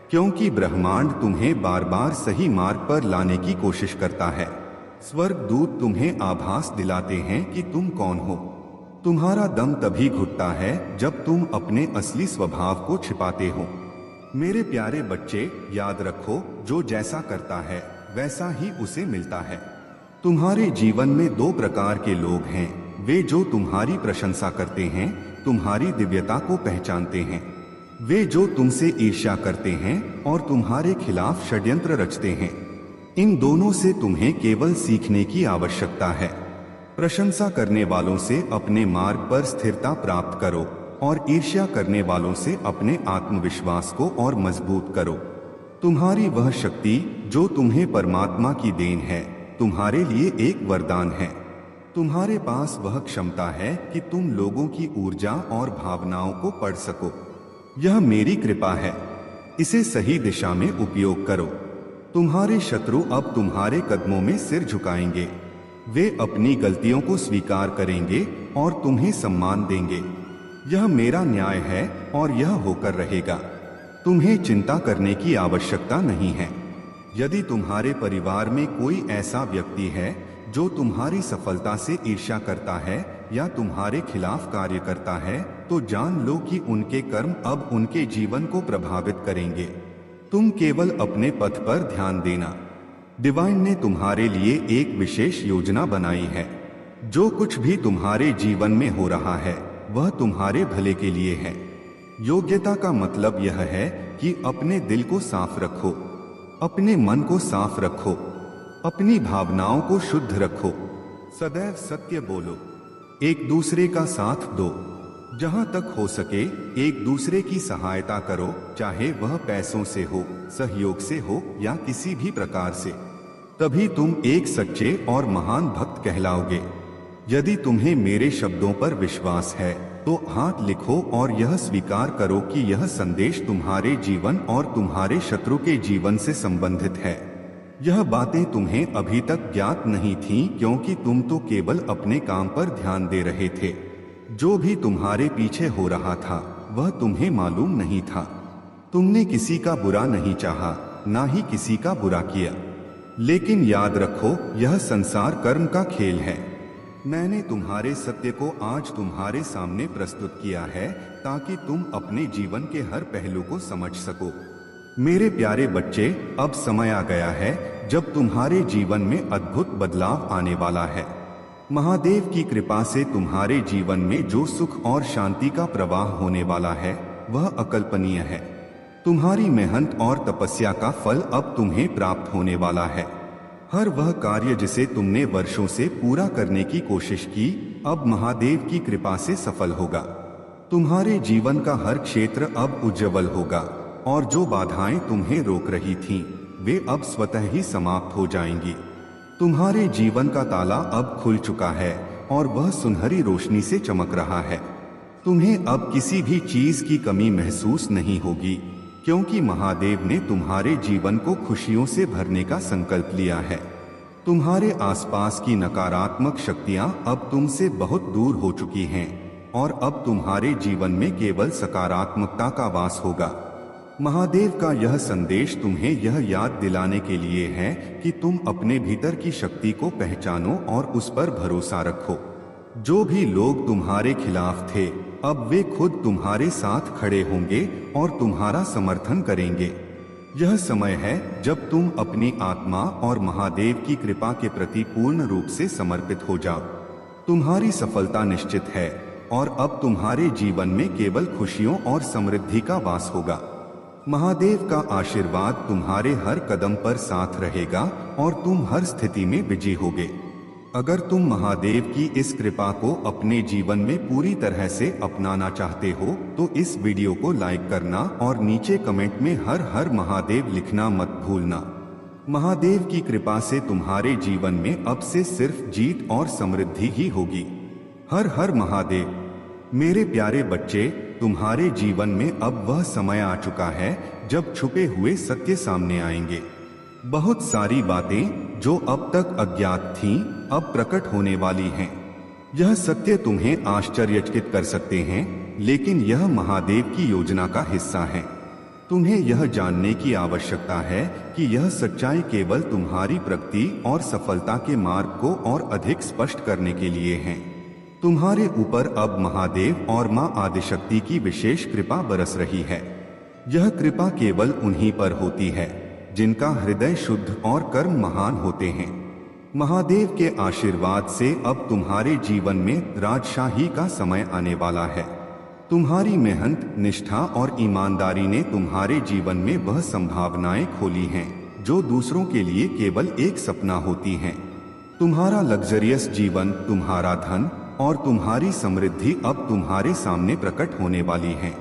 क्योंकि ब्रह्मांड तुम्हें बार बार सही मार्ग पर लाने की कोशिश करता है। स्वर्गदूत तुम्हें आभास दिलाते हैं कि तुम कौन हो। तुम्हारा दम तभी घुटता है जब तुम अपने असली स्वभाव को छिपाते हो। मेरे प्यारे बच्चे, याद रखो, जो जैसा करता है वैसा ही उसे मिलता है। तुम्हारे जीवन में दो प्रकार के लोग हैं, वे जो तुम्हारी प्रशंसा करते हैं, तुम्हारी दिव्यता को पहचानते हैं। वे जो तुमसे ईर्ष्या करते हैं और तुम्हारे खिलाफ षड्यंत्र रचते हैं। इन दोनों से तुम्हें केवल सीखने की आवश्यकता है। प्रशंसा करने वालों से अपने मार्ग पर स्थिरता प्राप्त करो और ईर्ष्या करने वालों से अपने आत्मविश्वास को और मजबूत करो। तुम्हारी वह शक्ति जो तुम्हें परमात्मा की देन है, तुम्हारे लिए एक वरदान है। तुम्हारे पास वह क्षमता है कि तुम लोगों की ऊर्जा और भावनाओं को पढ़ सको। यह मेरी कृपा है, इसे सही दिशा में उपयोग करो। तुम्हारे शत्रु अब तुम्हारे कदमों में सिर झुकाएंगे। वे अपनी गलतियों को स्वीकार करेंगे और तुम्हें सम्मान देंगे। यह मेरा न्याय है और यह होकर रहेगा। तुम्हें चिंता करने की आवश्यकता नहीं है। यदि तुम्हारे परिवार में कोई ऐसा व्यक्ति है जो तुम्हारी सफलता से ईर्ष्या करता है या तुम्हारे खिलाफ कार्य करता है, तो जान लो कि उनके कर्म अब उनके जीवन को प्रभावित करेंगे। तुम केवल अपने पथ पर ध्यान देना। डिवाइन ने तुम्हारे लिए एक विशेष योजना बनाई है। जो कुछ भी तुम्हारे जीवन में हो रहा है वह तुम्हारे भले के लिए है। योग्यता का मतलब यह है कि अपने दिल को साफ रखो, अपने मन को साफ रखो, अपनी भावनाओं को शुद्ध रखो, सदैव सत्य बोलो, एक दूसरे का साथ दो, जहां तक हो सके एक दूसरे की सहायता करो, चाहे वह पैसों से हो, सहयोग से हो या किसी भी प्रकार से। तभी तुम एक सच्चे और महान भक्त कहलाओगे। यदि तुम्हें मेरे शब्दों पर विश्वास है तो हाथ लिखो और यह स्वीकार करो कि यह संदेश तुम्हारे जीवन और तुम्हारे शत्रु के जीवन से संबंधित है। यह बातें तुम्हें अभी तक ज्ञात नहीं थीं, क्योंकि तुम तो केवल अपने काम पर ध्यान दे रहे थे। जो भी तुम्हारे पीछे हो रहा था वह तुम्हें मालूम नहीं था। तुमने किसी का बुरा नहीं चाहा, ना ही किसी का बुरा किया। लेकिन याद रखो, यह संसार कर्म का खेल है। मैंने तुम्हारे सत्य को आज तुम्हारे सामने प्रस्तुत किया है ताकि तुम अपने जीवन के हर पहलू को समझ सको। मेरे प्यारे बच्चे, अब समय आ गया है जब तुम्हारे जीवन में अद्भुत बदलाव आने वाला है। महादेव की कृपा से तुम्हारे जीवन में जो सुख और शांति का प्रवाह होने वाला है वह अकल्पनीय है। तुम्हारी मेहनत और तपस्या का फल अब तुम्हें प्राप्त होने वाला है। हर वह कार्य जिसे तुमने वर्षों से पूरा करने की कोशिश की, अब महादेव की कृपा से सफल होगा। तुम्हारे जीवन का हर क्षेत्र अब उज्जवल होगा और जो बाधाएं तुम्हें रोक रही थीं, वे अब स्वतः ही समाप्त हो जाएंगी। तुम्हारे जीवन का ताला अब खुल चुका है और वह सुनहरी रोशनी से चमक रहा है। तुम्हें अब किसी भी चीज की कमी महसूस नहीं होगी, क्योंकि महादेव ने तुम्हारे जीवन को खुशियों से भरने का संकल्प लिया है। तुम्हारे आसपास की नकारात्मक शक्तियां अब तुमसे बहुत दूर हो चुकी हैं और अब तुम्हारे जीवन में केवल सकारात्मकता का वास होगा। महादेव का यह संदेश तुम्हें यह याद दिलाने के लिए है कि तुम अपने भीतर की शक्ति को पहचानो और उस पर भरोसा रखो। जो भी लोग तुम्हारे खिलाफ थे, अब वे खुद तुम्हारे साथ खड़े होंगे और तुम्हारा समर्थन करेंगे। यह समय है जब तुम अपनी आत्मा और महादेव की कृपा के प्रति पूर्ण रूप से समर्पित हो जाओ। तुम्हारी सफलता निश्चित है और अब तुम्हारे जीवन में केवल खुशियों और समृद्धि का वास होगा। महादेव का आशीर्वाद तुम्हारे हर कदम पर साथ रहेगा और तुम हर स्थिति में विजयी होगे। अगर तुम महादेव की इस कृपा को अपने जीवन में पूरी तरह से अपनाना चाहते हो तो इस वीडियो को लाइक करना और नीचे कमेंट में हर हर महादेव लिखना मत भूलना। महादेव की कृपा से तुम्हारे जीवन में अब से सिर्फ जीत और समृद्धि ही होगी। हर हर महादेव। मेरे प्यारे बच्चे, तुम्हारे जीवन में अब वह समय आ चुका है जब छुपे हुए सत्य सामने आएंगे। बहुत सारी बातें जो अब तक अज्ञात थीं, अब प्रकट होने वाली हैं। यह सत्य तुम्हें आश्चर्यचकित कर सकते हैं, लेकिन यह महादेव की योजना का हिस्सा है। तुम्हें यह जानने की आवश्यकता है कि यह सच्चाई केवल तुम्हारी प्रगति और सफलता के मार्ग को और अधिक स्पष्ट करने के लिए है। तुम्हारे ऊपर अब महादेव और मां आदिशक्ति की विशेष कृपा बरस रही है। यह कृपा केवल उन्हीं पर होती है जिनका हृदय शुद्ध और कर्म महान होते हैं। महादेव के आशीर्वाद से अब तुम्हारे जीवन में राजशाही का समय आने वाला है। तुम्हारी मेहनत, निष्ठा और ईमानदारी ने तुम्हारे जीवन में वह संभावनाएं खोली हैं जो दूसरों के लिए केवल एक सपना होती हैं। तुम्हारा लग्जरियस जीवन, तुम्हारा धन और तुम्हारी समृद्धि अब तुम्हारे सामने प्रकट होने वाली है।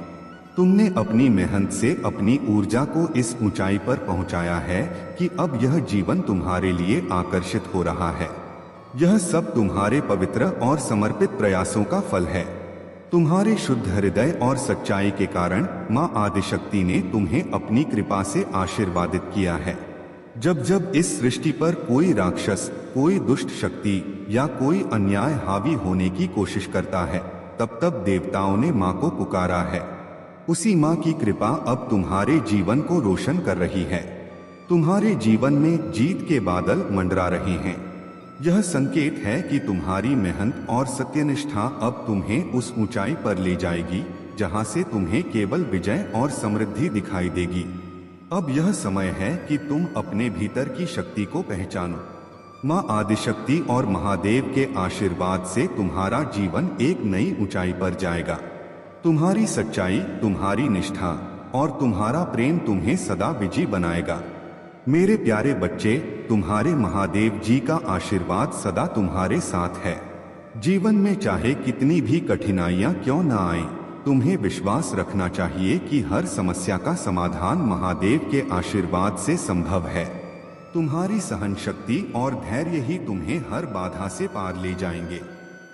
तुमने अपनी मेहनत से अपनी ऊर्जा को इस ऊंचाई पर पहुंचाया है कि अब यह जीवन तुम्हारे लिए आकर्षित हो रहा है। यह सब तुम्हारे पवित्र और समर्पित प्रयासों का फल है। तुम्हारे शुद्ध हृदय और सच्चाई के कारण मां आदिशक्ति ने तुम्हें अपनी कृपा से आशीर्वादित किया है। जब जब इस सृष्टि पर कोई राक्षस, कोई दुष्ट शक्ति या कोई अन्याय हावी होने की कोशिश करता है, तब तब देवताओं ने मां को पुकारा है। उसी मां की कृपा अब तुम्हारे जीवन को रोशन कर रही है। तुम्हारे जीवन में जीत के बादल मंडरा रहे हैं। यह संकेत है कि तुम्हारी मेहनत और सत्यनिष्ठा अब तुम्हें उस ऊंचाई पर ले जाएगी जहां से तुम्हें केवल विजय और समृद्धि दिखाई देगी। अब यह समय है कि तुम अपने भीतर की शक्ति को पहचानो। मां आदिशक्ति और महादेव के आशीर्वाद से तुम्हारा जीवन एक नई ऊंचाई पर जाएगा। तुम्हारी सच्चाई, तुम्हारी निष्ठा और तुम्हारा प्रेम तुम्हें सदा विजयी बनाएगा। मेरे प्यारे बच्चे, तुम्हारे महादेव जी का आशीर्वाद सदा तुम्हारे साथ है। जीवन में चाहे कितनी भी कठिनाइयां क्यों न आएं, तुम्हें विश्वास रखना चाहिए कि हर समस्या का समाधान महादेव के आशीर्वाद से संभव है। तुम्हारी सहन शक्ति और धैर्य ही तुम्हें हर बाधा से पार ले जाएंगे।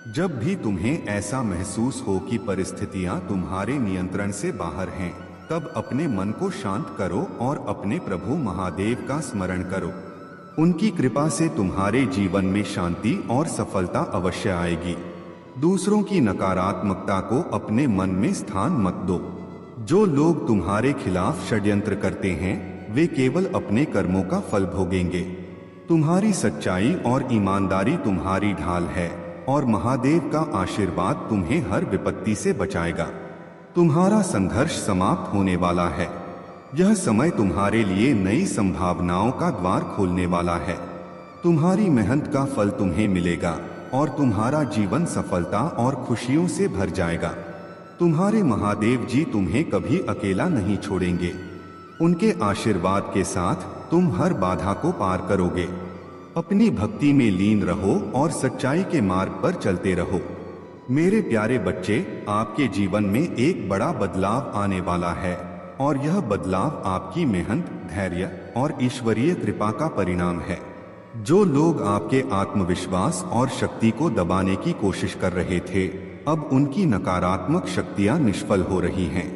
जब भी तुम्हें ऐसा महसूस हो कि परिस्थितियां तुम्हारे नियंत्रण से बाहर हैं, तब अपने मन को शांत करो और अपने प्रभु महादेव का स्मरण करो। उनकी कृपा से तुम्हारे जीवन में शांति और सफलता अवश्य आएगी। दूसरों की नकारात्मकता को अपने मन में स्थान मत दो। जो लोग तुम्हारे खिलाफ षड्यंत्र करते हैं, वे केवल अपने कर्मों का फल भोगेंगे। तुम्हारी सच्चाई और ईमानदारी तुम्हारी ढाल है और महादेव का आशीर्वाद तुम्हें हर विपत्ति से बचाएगा। तुम्हारा संघर्ष समाप्त होने वाला है। यह समय तुम्हारे लिए नई संभावनाओं का द्वार खोलने वाला है। तुम्हारी मेहनत का फल तुम्हें मिलेगा और तुम्हारा जीवन सफलता और खुशियों से भर जाएगा। तुम्हारे महादेव जी तुम्हें कभी अकेला नहीं छोड़ेंगे। उनके आशीर्वाद के साथ तुम हर बाधा को पार करोगे। अपनी भक्ति में लीन रहो और सच्चाई के मार्ग पर चलते रहो। मेरे प्यारे बच्चे, आपके जीवन में एक बड़ा बदलाव आने वाला है और यह बदलाव आपकी मेहनत, धैर्य और ईश्वरीय कृपा का परिणाम है। जो लोग आपके आत्मविश्वास और शक्ति को दबाने की कोशिश कर रहे थे, अब उनकी नकारात्मक शक्तियां निष्फल हो रही हैं।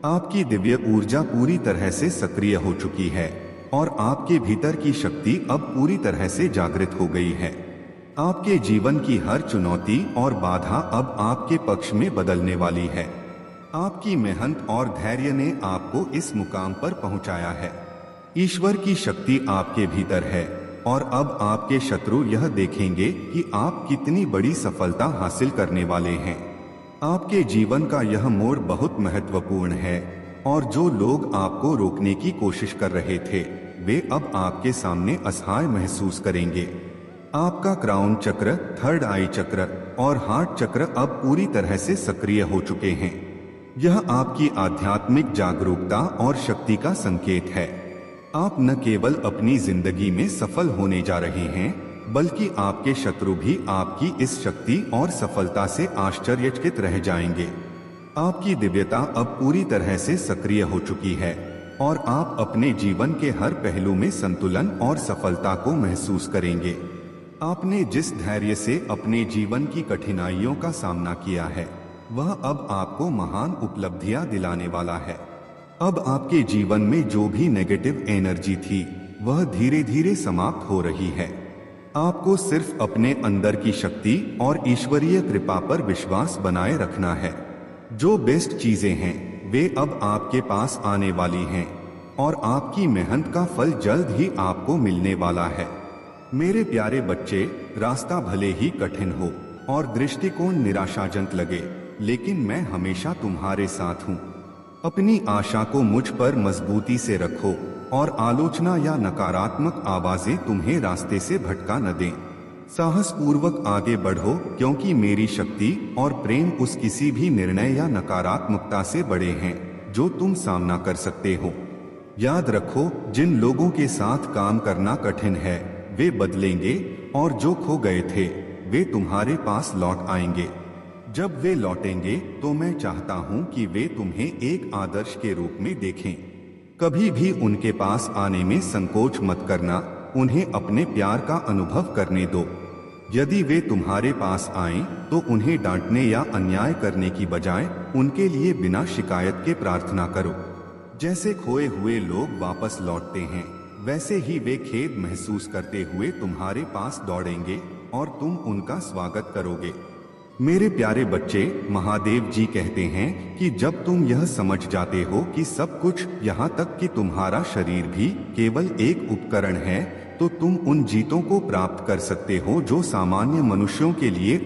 आपकी दिव्य ऊर्जा पूरी तरह से सक्रिय हो चुकी है और आपके भीतर की शक्ति अब पूरी तरह से जागृत हो गई है। आपके जीवन की हर चुनौती और बाधा अब आपके पक्ष में बदलने वाली है। आपकी मेहनत और धैर्य ने आपको इस मुकाम पर पहुंचाया है। ईश्वर की शक्ति आपके भीतर है और अब आपके शत्रु यह देखेंगे कि आप कितनी बड़ी सफलता हासिल करने वाले हैं। आपके जीवन का यह मोड़ बहुत महत्वपूर्ण है और जो लोग आपको रोकने की कोशिश कर रहे थे वे अब आपके सामने असहाय महसूस करेंगे। आपका क्राउन चक्र, थर्ड आई चक्र और हार्ट चक्र अब पूरी तरह से सक्रिय हो चुके हैं। यह आपकी आध्यात्मिक जागरूकता और शक्ति का संकेत है। आप न केवल अपनी जिंदगी में सफल होने जा रहे हैं बल्कि आपके शत्रु भी आपकी इस शक्ति और सफलता से आश्चर्यचकित रह जाएंगे। आपकी दिव्यता अब पूरी तरह से सक्रिय हो चुकी है और आप अपने जीवन के हर पहलू में संतुलन और सफलता को महसूस करेंगे। आपने जिस धैर्य से अपने जीवन की कठिनाइयों का सामना किया है वह अब आपको महान उपलब्धियां दिलाने वाला है। अब आपके जीवन में जो भी नेगेटिव एनर्जी थी वह धीरे धीरे समाप्त हो रही है। आपको सिर्फ अपने अंदर की शक्ति और ईश्वरीय कृपा पर विश्वास बनाए रखना है। जो बेस्ट चीजें हैं वे अब आपके पास आने वाली हैं और आपकी मेहनत का फल जल्द ही आपको मिलने वाला है। मेरे प्यारे बच्चे, रास्ता भले ही कठिन हो और दृष्टिकोण निराशाजनक लगे, लेकिन मैं हमेशा तुम्हारे साथ हूँ। अपनी आशा को मुझ पर मजबूती से रखो और आलोचना या नकारात्मक आवाजें तुम्हें रास्ते से भटका न दें। साहस पूर्वक आगे बढ़ो क्योंकि मेरी शक्ति और प्रेम उस किसी भी निर्णय या नकारात्मकता से बड़े हैं जो तुम सामना कर सकते हो। याद रखो, जिन लोगों के साथ काम करना कठिन है वे बदलेंगे और जो खो गए थे वे तुम्हारे पास लौट आएंगे। जब वे लौटेंगे तो मैं चाहता हूं कि वे तुम्हें एक आदर्श के रूप में देखें। कभी भी उनके पास आने में संकोच मत करना, उन्हें अपने प्यार का अनुभव करने दो। यदि वे तुम्हारे पास आएं तो उन्हें डांटने या अन्याय करने की बजाय उनके लिए बिना शिकायत के प्रार्थना करो। जैसे खोए हुए लोग वापस लौटते हैं वैसे ही वे खेद महसूस करते हुए तुम्हारे पास दौड़ेंगे और तुम उनका स्वागत करोगे। मेरे प्यारे बच्चे, महादेव जी कहते हैं कि जब तुम यह समझ जाते हो कि सब कुछ, यहाँ तक कि तुम्हारा शरीर भी केवल एक उपकरण है, तो तुम उन जीतों को प्राप्त कर सकते हो जो सामान्य मनुष्यों के लिए